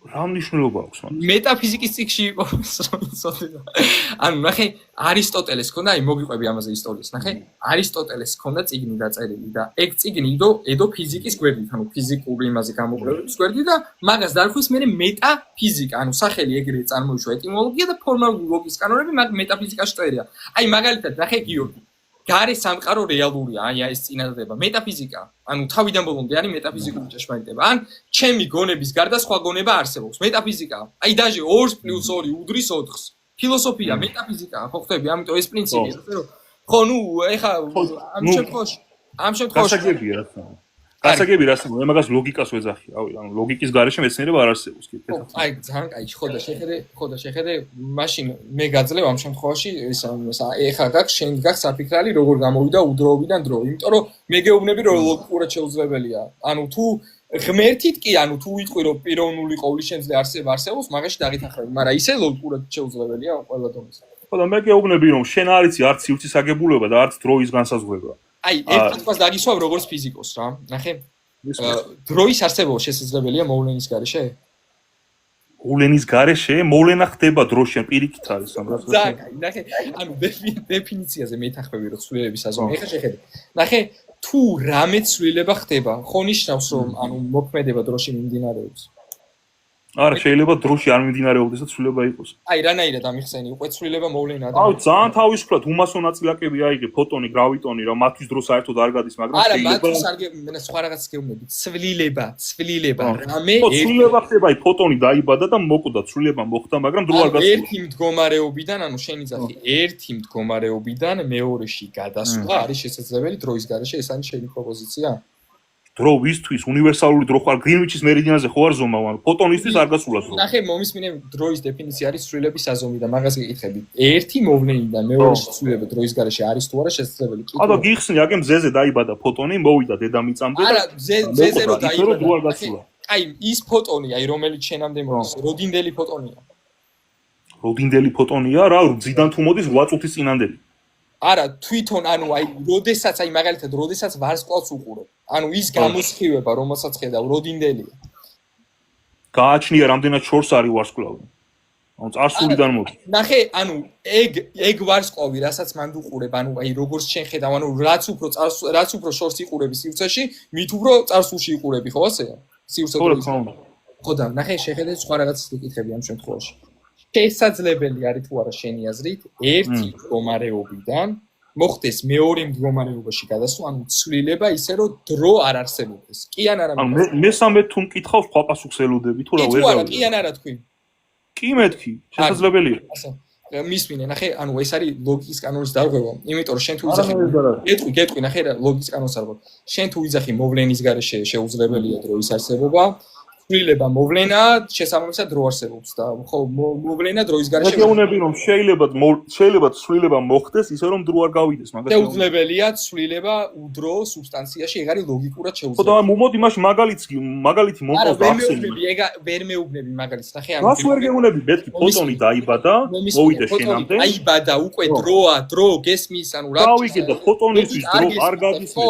რა მნიშვნელობა აქვს მაგას? მეტაფიზიკის წიგნში იპოვეს, რომ იცოდე. ანუ ნახე, არისტოტელეს ჰქონდა, აი მოგიყვები ამაზე ისტორიას. ნახე, არისტოტელეს ჰქონდა წიგნი დაწერილი და ეგ წიგნი ედო ფიზიკის გვერდით, ანუ ფიზიკური იმაზე გამოკვლევების გვერდით და მაგას დარქვის მე მეტაფიზიკა, ანუ სახელი ეგრევე წარმოიშვა ეტიმოლოგია და ფორმალური ლოგიკის კანონები მეტაფიზიკაში წერია. აი მაგალითად ნახე გიორგი გარე სამყარო რეალურია, აი ეს წინადადება. მეტაფიზიკა, ანუ თავიდან ბოლომდე არის მეტაფიზიკური ჭეშმარიტება. ან ჩემი გონების გარდა სხვა გონება არსებობს. მეტაფიზიკა. აი დაჟე 2 + 2 უდრის 4-ს. ფილოსოფია, მეტაფიზიკა, ხო ხტები, ამიტომ ეს პრინციპია, ასე რომ ხო, ნუ ეხა ამ შემთხვევაში გასაგებია რა თქმა უნდა. გასაგები რა თქმა უნდა, მე მაგას ლოგიკას ვეძახი, რავი, ანუ ლოგიკის გარეშე მეცნიერება არ არსებობს კი. აი ძალიან კაი, ხო და შეხედე, მაშინ მე გაძლევ ამ შემთხვევაში ეს ეხა გაქვს, შენ გაქვს საფიქრალი როგორ გამოვიდა udroobიდან დრო, იმიტომ რომ მე გეუბნები რომ ლოგიკურად შეუძლებელია. ანუ თუ ღმერთით კი, ანუ თუ ვიტყვი რომ პიროვნული ყოვლის შემძლე არსებობს, მაგაში დაგითხრები, მაგრამ ისე ლოგიკურად შეუძლებელია ყველა დონეზე. ხო და მე გეუბნები რომ შენ არ იცი არც სივრცის აგებულება და არც დროის განსაზღვრება. აი, ერთ თქვას დაგისვავ როგორც ფიზიკოს რა. ნახე. დროის არსებობა შესაძლებელია მოვლენის გარეშე? მოვლენის გარეშე მოვლენა ხდება დროში ან პირიქით არის ამ რას. ზაკაი, ნახე, ანუ დეფინიციაზე მეთანხმები რომ ცვლილების საზომი. ეხლა შეხედე. ნახე, თუ რამე ცვლილება ხდება, ხო ნიშნავს რომ ანუ მოქმედება დროში მიმდინარეობს. არა, შეიძლება დროში არ მიმდინარეობდეს და ცვლილება იყოს. აი, რანაირად ამიხსენი, უკვე ცვლილება მოვლენა და აუ, ძალიან თავისუფლად უმასო ნაწილაკები აიღე, ფოტონი, გრავიტონი, რა მათთვის დრო საერთოდ არ გადის, მაგრამ არა, მათთვის არ მე სხვა რაღაც გეუბნები. ცვლილება, რამე ცვლილება ხდება, აი, ფოტონი დაიბადა და მოკვდა, ცვლილება მოხდა, მაგრამ დრო არ გასულა. ერთი მდგომარეობიდან, ანუ შენი ძახი, ერთი მდგომარეობიდან მეორეში გადასვლა არის შესაძლებელი დროის გარეშე, ეს არის შენი პროპოზიცია? დრო ვისთვის უნივერსალური დრო ხარ გრინვიჩის მერიდინაზე ხო არ ზომავ, ანუ ფოტონისთვის არ გასულა დრო. ნახე, მომისმინე დროის დეფინიცია არის ცვლილების საზომი და მაგას გეკითხები. ერთი მოვლენიდან მეორეში ცვლილება დროის გარეშე არის თუ არა შესაძლებელი? აბა გიხსნი, აგემ მზეზე დაიბადა ფოტონი, მოვიდა დედამიწამდე და არა, მზეზე რო დაიბადა. დრო არ გასულა. აი, ის ფოტონი, აი რომელიც შენამდე მოდის, როდინდელი ფოტონია. როდინდელი ფოტონია, რა, ძიდან თუ მოდის 8 წუთის წინანდელი. არა, თვითონ, ანუ აი, როდესაც, აი მაგალითად, როდესაც ვარსკვლავს უყურებ. ანუ ის გამოსხივება, რომელსაც ხედავ, როდინდელია. გააჩნია რამდენად შორს არის ვარსკვლავი. ანუ წარსულიდან მოდის. ნახე, ანუ ეგ ვარსკვლავი, რასაც მანდ უყურებ, ანუ აი როგორც შენ ხედავ, ანუ რაც უფრო შორს იყურები სივრცეში, მით უფრო წარსულში იყურები, ხო ასეა? სივრცე დროის. ხო და ნახე, შეხედე სხვა რაღაცას გეკითხები ამ შემთხვევაში. შესაძლებელი არის თუ არა შენი აზრით, ერთი მდგომარეობიდან მოხდეს მეორე მდგომარეობაში გადასვლა, ანუ ცვლილება ისე რომ დრო არ არსებობდეს. კი ან არა? ანუ მესამე თუ მკითხავს, სხვა პასუხს ელოდები თუ რა ვერ გავიგე. კი ან არა თქვი? კი მეთქი, შესაძლებელია. ასე. მისმინე, ნახე, ანუ ეს არის ლოგიკის კანონის დარღვევა, იმიტომ რომ შენ თუ ვიძახი, გეტყვი, ნახე რა, ლოგიკის კანონს არ ვარ. შენ თუ ვიძახი მოვლენის გარეშე შეუძლებელია დროის არსებობა, ცვლილება მოვლენა, შესაბამისად დრო არსებობს და ხო, მოვლენა დროის გარეშე. მე გეუბნები რომ შეიძლება ცვლილება მოხდეს ისე რომ დრო არ გავიდეს, მაგას შეუძლებელია ცვლილება უდრო სუბსტანციაში, ეგ არის ლოგიკურად შეუძლებელი. ხო და მოდი მაშ მაგალითი მომყავს და ახსენე. ვერ მეუბნები მაგალითს, ნახე ამ. რას ვერ გეუბნები, მეთქი ფოტონი დაიბადა, მოვიდა შენამდე. დაიბადა უკვე დრო გესმის, ანუ რა. გავიგე და ფოტონისთვის დრო არ გადის. ხო,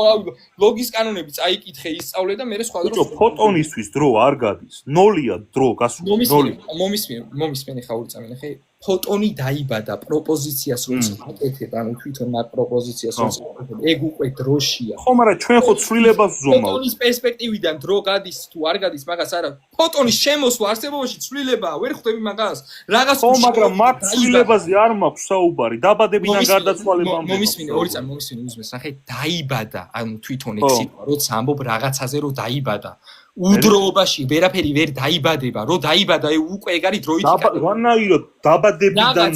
ლოგის კანონები წაიკითხე, ისწავლე და მე სხვა დროს. ბიჭო, ფოტონისთვის დრო არ გადის. ნოლია დრო გასული. მომისმენ ხა ორი წამი, ნახე. ფოტონი დაიბადა პროპოზიციას რომ წაკეთებ, ანუ თვითონ მაგ პროპოზიციას რომ წაკეთებ, ეგ უკვე დროშია. ხო, მაგრამ ჩვენ ხო ცვლილებას ვზომავთ. ფოტონის პერსპექტივიდან დრო გადის თუ არ გადის, მაგას არა. ფოტონის შემოსვლა არსებობაში ცვლილებაა, ვერ ხვდები მაგას. რაღაც ხო, მაგრამ მაგ ცვლილებაზე არ მაქვს საუბარი. დაბადებიდან გარდაცვალებამდე. მომისმინე, ორი წამი მომისმინე უზმეს, ნახე, დაიბადა, ანუ თვითონ ექსიტვა, როცა ამბობ რაღაცაზე რომ დაიბადა. უდროობაში ვერაფერი ვერ დაიბადება, რომ დაიბადა, უკვე ეგ არის დროითი კატეგორია. რანაირად დაბადებიდან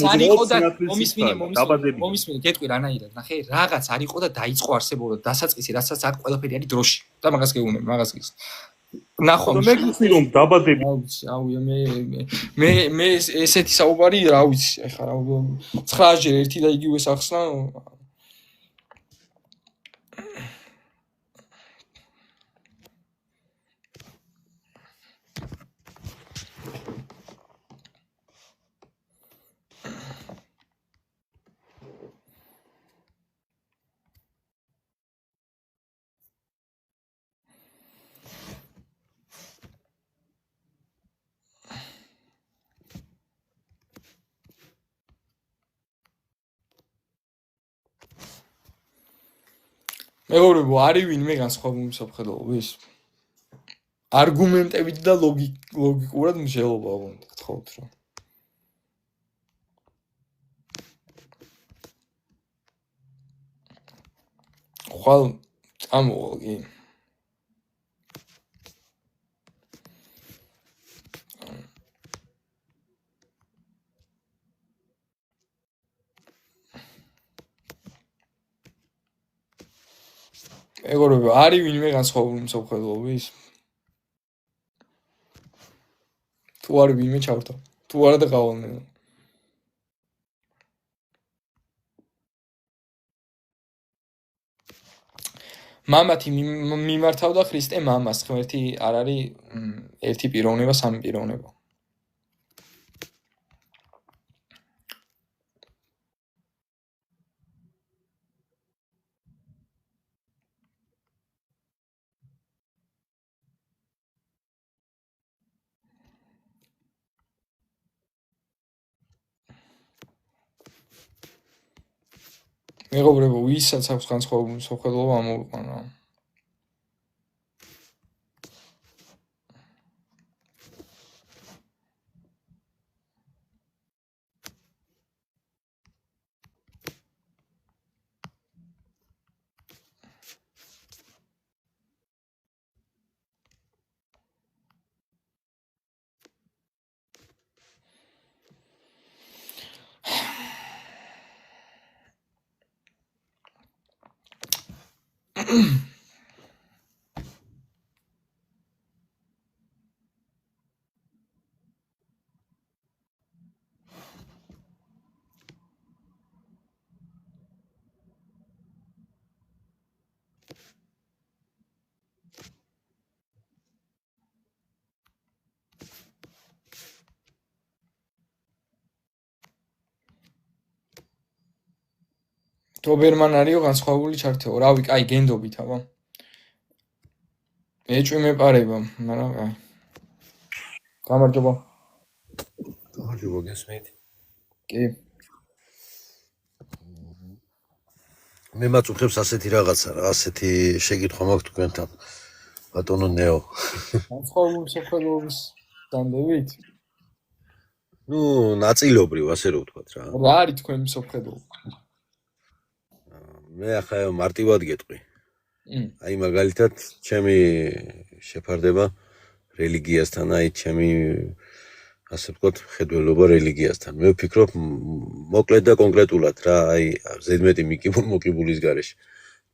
მომისმინე, გეტყვი რანაირად, ნახე, რაღაც არ იყო და დაიწყო არსებობა, დასაწყისი, რასაც აქ ყველაფერი არის დროში. და მაგას გეუბნები, მაგას გის. ნახო, მე გიცნი რომ დაბადები. აუი, მე ესეთი საუბარი, რა ვიცი, ეხლა 9-ჯერ ერთი და იგივე სახსნა. მეგობრებო, არის ვინმე განსხვავებული საფრთხეობის? არგუმენტებით და ლოგიკურად მსჯელობა უნდა გთხოვთ რა. ხვალ წამოვალ კი. მეგობრებო, არის ვინმე განსხვავებული მსოფლმხედველობის? თუ არის ვინმე ჩავთო. თუ არა და გავალნე. მამათი მიმართავდა ქრისტე მამას, ღმერთი არ არის ერთი პიროვნება, სამი პიროვნება. მეგობრებო, ვისაც აქვს განსხვავებული მსოფლმხედველობა, ამოვიყვანა. დობერმან არისო განსხვავებული ჩართეო. რავი, კაი, გენდობით, აბა. ეჭვი მეპარება, მაგრამ კაი. გამარჯობა. გამარჯობა, გესმით? კი. მე მაწუხებს ასეთი რაღაცა რა, ასეთი შეკითხვა მაქვს თქვენთან. ბატონო ნეო. განსხვავებული მსოფლმხედველობის დანდებით? ნუ, ნაწილობრივ, ასე რომ ვთქვათ რა. რა არის თქვენი მსოფლმხედველობა? მე ახლა მარტივად გეტყვი. აი მაგალითად, ჩემი შეფარდება რელიგიასთან, აი ჩემი ასე ვთქვათ, ხედველობა რელიგიასთან. მე ვფიქრობ მოკლედ და კონკრეტულად რა, აი ზედმეტი მოკიბულის გარეშე.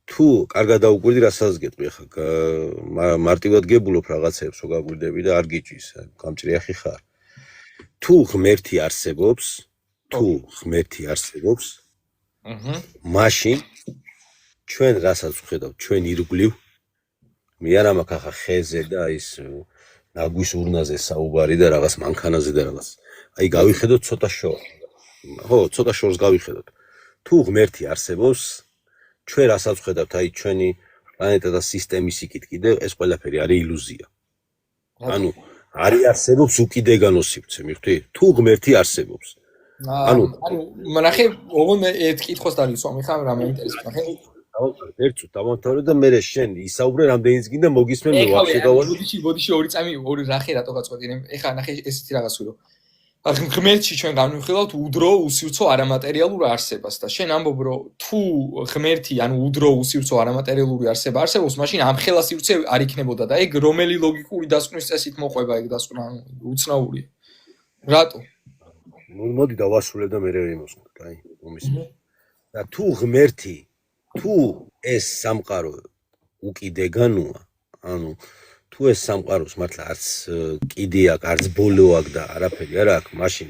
თუ კარგად დაუკვირდი, რასაც გეტყვი ახლა, მარტივად გებულობ რაღაცებს, რო გაგვირდები და არ გიჭვის, გამჭრიახი ხარ. თუ ღმერთი არსებობს, მაშინ ჩვენ რასაც ვხედავთ, ჩვენ ირგვლივ, მე არ მაქვს ახლა ხეზე და ის ნაგვის ურნაზე საუბარი და რაღაც მანქანაზე და რაღაც. აი გავიხედოთ ცოტა შორს. ხო, ცოტა შორს გავიხედოთ. თუ ღმერთი არსებობს, ჩვენ რასაც ვხედავთ, აი ჩვენი პლანეტა და სისტემის იქით კიდე ეს ყველაფერი არის ილუზია. ანუ არის არსებობს უკიდე განოსიბცე, მიხვდი? თუ ღმერთი არსებობს. ანუ ნახე, ოღონდ ერთ კითხვას დაგიცვა, მიხა რა მეინტერესებს, ნახე. ერთს დავამთავრე და მე შენ ისაუბრე რამდენიც გინდა მოგისმენ მე ვაფშე გავარ. ბოდიში ორი წამი, ორი რახე რატო გაწყვეტინე. ეხლა ნახე ესეთი რაღაც ვირო. ღმერთში ჩვენ განვიხილავთ უდრო უსივრცო არამატერიალურ არსებას და შენ ამბობ რომ თუ ღმერთი ანუ უდრო უსივრცო არამატერიალური არსება არსებობს, მაშინ ამ ხელა სივრცე არ იქნებოდა და ეგ რომელი ლოგიკური დასკვნის წესით მოყვება ეგ დასკვნა უცნაურია. რატო? მოდი დავასრულებ და მე რემოსკ, აი, მომისმენ. და თუ ღმერთი, თუ ეს სამყარო უკიდეგანოა, ანუ თუ ეს სამყაროს მართლა არც კიდე აქვს, არც ბოლო აქვს და არაფერი არ აქვს, მაშინ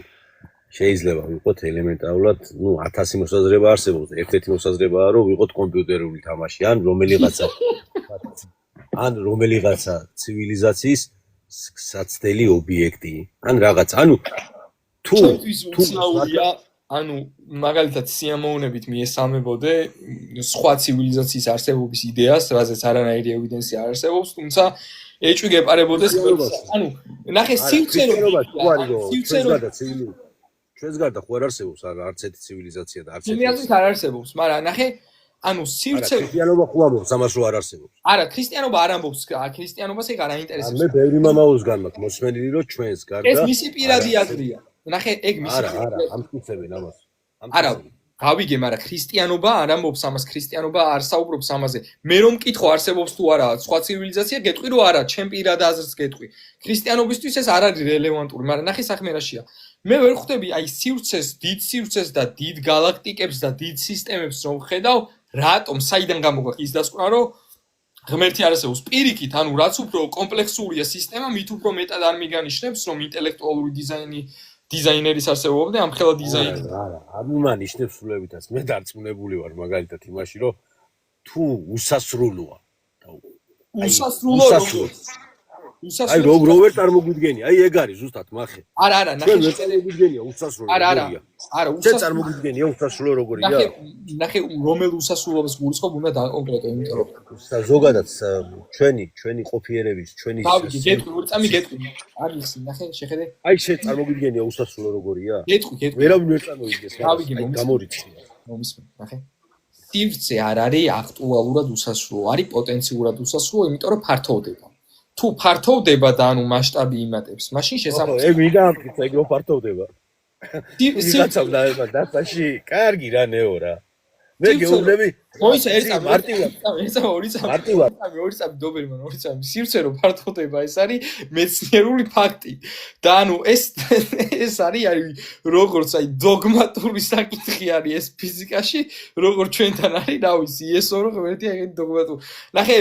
შეიძლება ვიყოთ ელემენტარულად, 1000 მოსაზრება არსებობს, ერთ-ერთი მოსაზრებაა, რომ ვიყოთ კომპიუტერული თამაში, ან რომელიღაცა ცივილიზაციის საცდელი ობიექტი, ან რაღაც, ანუ თუ უცნაურია, ანუ მაგალითად სიამოვნებით მიესალმებოდე სხვა ცივილიზაციის არსებობის იდეას, რაზეც არანაირი ევიდენსია არ არსებობს, თუმცა ეჭვი გეპარებოდეს, ანუ ნახე ჩვენს გარდა ხო არ არსებობს არც ერთი ცივილიზაცია და არც ერთი ცივილიზაცია არ არსებობს, მაგრამ ნახე ანუ სივრცე ქრისტიანობა ხო ამბობს ამას რომ არ არსებობს. არა, ქრისტიანობა არ ამბობს, ქრისტიანობას ეგ არ აინტერესებს. მე ბევრი მამაოს განმაქვს მოსმენილი რომ ჩვენს გარდა ეს მისი პირადი აზრია. ნახე, ეგ მისი არა, ამტკიცებენ ამას. არა, გავიგე, მაგრამ ქრისტიანობა არ ამბობს ამას, ქრისტიანობა არ საუბრობს ამაზე. მე რომ მკითხო არსებობს თუ არა სხვა ცივილიზაცია, გეტყვი რომ არა, ჩემ პირად აზრს გეტყვი. ქრისტიანობისთვის ეს არ არის რელევანტური, მაგრამ ნახე საქმე რაშია. მე ვერ ხვდები აი სივრცეს, დიდ სივრცეს და დიდ galaktikებს და დიდ სისტემებს რომ ხედავ, რატომ საიდან გამოგვაქვს ის დასკვნა, რომ ღმერთი არ არსებობს. პირიქით, ანუ რაც უფრო კომპლექსურია სისტემა, მით უფრო მეტად არ მიგანიშნებს, რომ ინტელექტუალური დიზაინერის არსებობა და ამ ხელა დიზაინერი. არა, არ მიანიშნებს სრულებითაც. მე დარწმუნებული ვარ მაგალითად იმაში, რომ თუ უსასრულოა. უსასრულო. აი როგორ წარმოგვიდგენი? აი ეგ არის ზუსტად მახე. არა, ნახე წარმოგვიდგენია უსასრულო როგორია. არა, შენ წარმოგვიდგენია უსასრულო როგორია? ნახე რომელ უსასრულობას გულისხმობ უნდა დაკონკრეტო, იმიტომ რომ ზოგადად ჩვენი ყოფიერების, ჩვენი გავიგე, გეტყვი, ორი წამი გეტყვი. არის, ნახე, შეხედე. აი შენ წარმოგვიდგენია უსასრულო როგორია? გეტყვი. ვერავინ ვერ წარმოვიდგეს. გავიგე, გამორიცხია. მომისმენ, ნახე. სივრცე არ არის აქტუალურად უსასრულო, არის პოტენციურად უსასრულო, იმიტომ რომ ფართოვდება. თუ ფართოვდება და ანუ მასშტაბი იმატებს, მაშინ შესაძლოა. ეგ ვიღა ამტკიცა, ეგ რო ფართოვდება. ვიღაცამ დაება დაცაში, კარგი რა ნეო რა. მე გეუბნები, მოიცა ერთ მარტივად. ორი წამი დობერი მან, ორი წამი. სივრცე რო ფართოვდება, ეს არის მეცნიერული ფაქტი. და ანუ ეს არის როგორც აი დოგმატური საკითხი არის ეს ფიზიკაში, როგორც ჩვენთან არის, რა ვიცი, ესო რო ღმერთი ეგეთი დოგმატური. ნახე,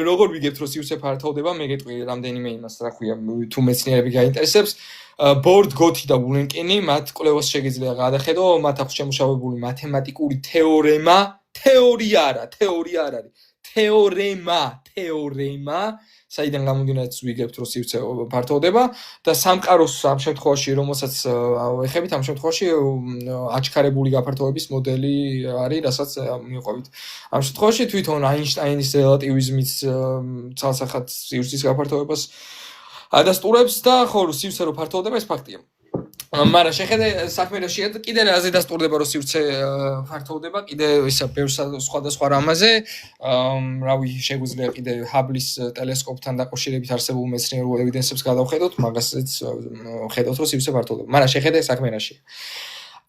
როგორ ვიგებთ რომ სივრცე ფართოვდება, მე გეტყვი რამდენიმე იმას, რა ქვია, თუ მეცნიერები გაინტერესებს. ბორდ გოთი და ულენკენი მათ კვლევას შეგიძლია გადახედო, მათ აქვს შემუშავებული მათემატიკური თეორემა, თეორია არ არის, თეორემა, საიდან გამომდინარე ვიგებთ რომ სივრცე ფართოვდება და სამყაროს ამ შემთხვევაში, რომელსაც ეხებით, ამ შემთხვევაში აჩქარებული გაფართოების მოდელი არის, რასაც მიყვებით. ამ შემთხვევაში თვითონ აინშტაინის რელატივიზმის ცალსახად სივრცის გაფართოებას ადასტურებს და ხო სივრცე რო ფართოვდება ეს ფაქტია. მაგრამ შეხედე საქმე რაშია და კიდე რაზე დასტურდება რომ სივრცე ფართოვდება, კიდე ისა ბევრ სხვადასხვა რამაზე, რავი შეგვიძლია კიდე ჰაბლის ტელესკოპთან დაკავშირებით არსებულ მეცნიერულ ევიდენსებს გადავხედოთ, მაგასაც ხედავთ რომ სივრცე ფართოვდება. მაგრამ შეხედე საქმე რაშია.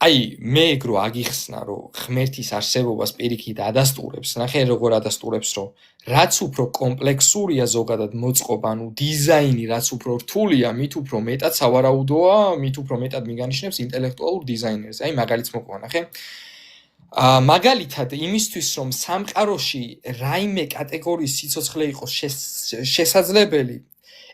აი მე ეგ რო აგიხსნა რომ ღმერთის არსებობას პირიქით ადასტურებს, ნახე როგორ ადასტურებს რომ რაც უფრო კომპლექსურია ზოგადად მოწყობა, ანუ დიზაინი რაც უფრო რთულია, მით უფრო მეტად სავარაუდოა, მით უფრო მეტად მიგანიშნებს ინტელექტუალურ დიზაინერს. აი მაგალითს მოყვა, ნახე. მაგალითად იმისთვის რომ სამყაროში რაიმე კატეგორიის სიცოცხლე იყოს შესაძლებელი,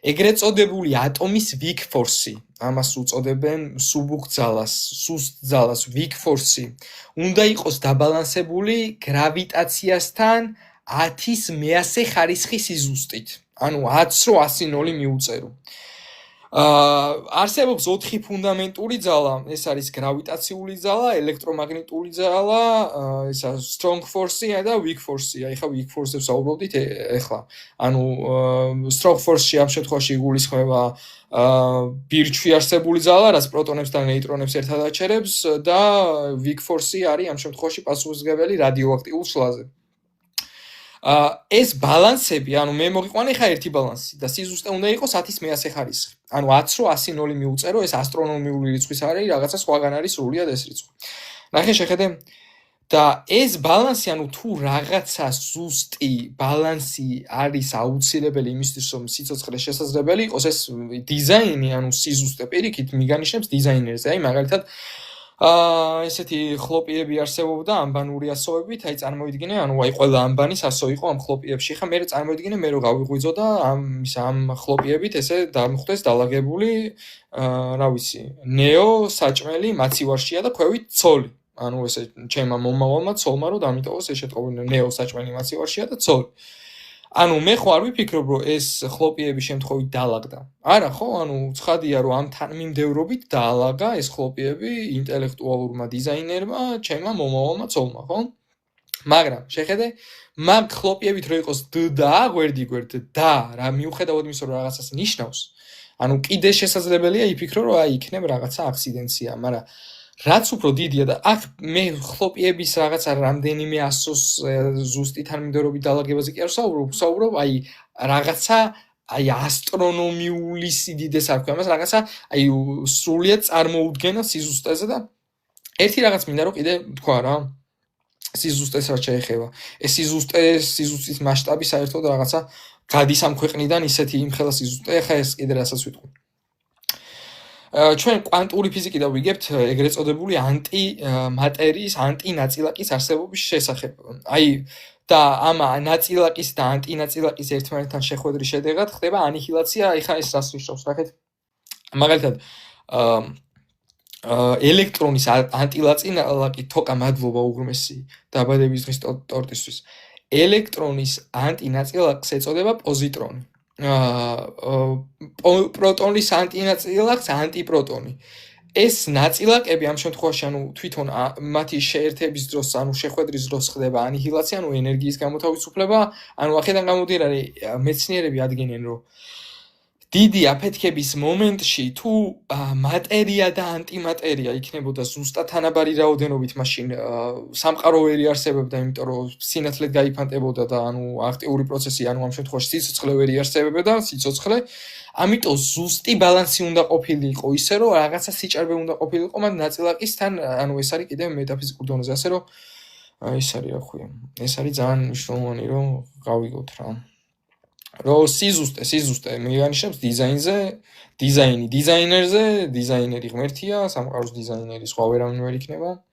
ეგრეთ წოდებული ატომის weak force, ამას უწოდებენ სუბუქ ძალას, სუსტ ძალას weak force, უნდა იყოს დაბალანსებული გრავიტაციასთან 10-100 ხარისხის სიზუსტით. ანუ 10-100 მიუწერო. არსებობს 4 ფუნდამენტური ძალა, ეს არის გრავიტაციული ძალა, ელექტრომაგნიტური ძალა, ესა strong force-ი და weak force-ი. აი ხა weak force-ზე ვსაუბრობდით ეხლა. ანუ strong force-ში ამ შემთხვევაში იგულისხმება ბირჩვი არსებული ძალა, რაც პროტონებს და ნეიტრონებს ერთად აჩერებს და weak force-ი არის ამ შემთხვევაში პასუხისმგებელი რადიოაქტიურ შლაზე. ეს ბალანსები, ანუ მე მოგიყვანე ხა ერთი ბალანსი და სიზუსტე უნდა იყოს 10-ის მე-100 ხარისხი. ანუ 10-ს რო 100 მიუწერო, ეს ასტრონომიული რიცხვის არის, რაღაცა სხვაგან არის სრულიად ეს რიცხვი. ნახე შეხედე და ეს ბალანსი, ანუ თუ რაღაცა ზუსტი ბალანსი არის აუცილებელი იმისთვის, რომ სიცოცხლე შესაძლებელი იყოს, ეს დიზაინი, ანუ სიზუსტე პირიქით მიგანიშნებს დიზაინერზე. აი მაგალითად ესეთი ხლოპიები არსებობდა ანბანური ასოებით, აი წარმოვიდგინე, ანუ აი ყველა ანბანის ასო იყო ამ ხლოპიებში. ხა მე წარმოვიდგინე მე რო გავიღვიძო და ამ ხლოპიებით ესე დამხვდეს დალაგებული, რა ვიცი, ნეო საჭმელი მაცივარშია და ქვევით ცოლი. ანუ ესე ჩემმა მომავალმა ცოლმა რო დამიტოვოს ეს შეტყობინე ნეო საჭმელი მაცივარშია და ცოლი. ანუ მე ხო არ ვიფიქრობ, რომ ეს ხლოპიები შემთხვევით დაალაგდა. არა ხო, ანუ ცხადია, რომ ამ თანმიმდევრობით დაალაგა ეს ხლოპიები ინტელექტუალურმა დიზაინერმა, ჩემმა მომავალმა ცოლმა, ხო? მაგრამ შეხედე, მაგ ხლოპიებით რო იყოს დ და ა გვერდ და რა მიუხედავად იმისა, რომ რაღაცას ნიშნავს, ანუ კიდე შესაძლებელია იფიქრო, რომ აი იქნებ რაღაცა აქციდენტია, მაგრამ რაც უფრო დიდია და აქ მე ხლოპიების რაღაცა რამდენიმე ასოს ზუსტი თანმიმდევრობით დაალაგებაზე კი არ ვსაუბრობ, აი რაღაცა აი ასტრონომიული სიდიდეს არ ქვია, მას რაღაცა აი სრულიად წარმოუდგენელ სიზუსტეზე და ერთი რაღაც მინდა რომ კიდე თქვა რა სიზუსტეს რაც შეეხება. ეს სიზუსტის მასშტაბი საერთოდ რაღაცა გადის ამ ქვეყნიდან ისეთი იმხელა სიზუსტე, ახლა ეს კიდე რასაც ვიტყვი. ჩვენ კვანტური ფიზიკი და ვიგებთ ეგრეთ წოდებული ანტიმატერიის, ანტინაწილაკის არსებობის შესახებ. აი და ამ ნაწილაკის და ანტინაწილაკის ერთმანეთთან შეხვედრის შედეგად ხდება ანიჰილაცია, ეხა ეს რას ნიშნავს, ნახეთ. მაგალითად, ელექტრონის ანტილაწილაკი თოკა მადლობა უღრმესი დაბადების დღის ტორტისთვის. ელექტრონის ანტინაწილაკს ეწოდება პოზიტრონი. პროტონის ანტინაწილაკს ანტიპროტონი. ეს ნაწილაკები ამ შემთხვევაში, ანუ თვითონ მათი შეერთების დროს, ანუ შეხვედრის დროს ხდება ანიჰილაცია, ანუ ენერგიის გამოთავისუფლება, ანუ აქედან გამომდინარე მეცნიერები ადგენენ, რომ დიდი აფეთქების მომენტში თუ მატერია და ანტიმატერია იქნებოდა ზუსტად თანაბარი რაოდენობით, მაშინ სამყარო ვერ იარსებებდა, იმიტომ რომ სინათლე გაიფანტებოდა და ანუ აქტიური პროცესი, ანუ ამ შემთხვევაში სიცოცხლე ვერ იარსებებდა, სიცოცხლე. ამიტომ ზუსტი ბალანსი უნდა ყოფილიყო, ისე რომ რაღაცა სიჭარბე უნდა ყოფილიყო მათ ნაწილაკისთან, ანუ ეს არის კიდევ მეტაფიზიკურ დონეზე, ასე რომ ეს არის რა ქვია. ეს არის ძალიან მნიშვნელოვანი, რომ გავიგოთ რა. რომ სიზუსტე მიგანიშნებს დიზაინზე, დიზაინერზე, დიზაინერი ღმერთია, სამყაროს დიზაინერი სხვა ვერავინ ვერ იქნება.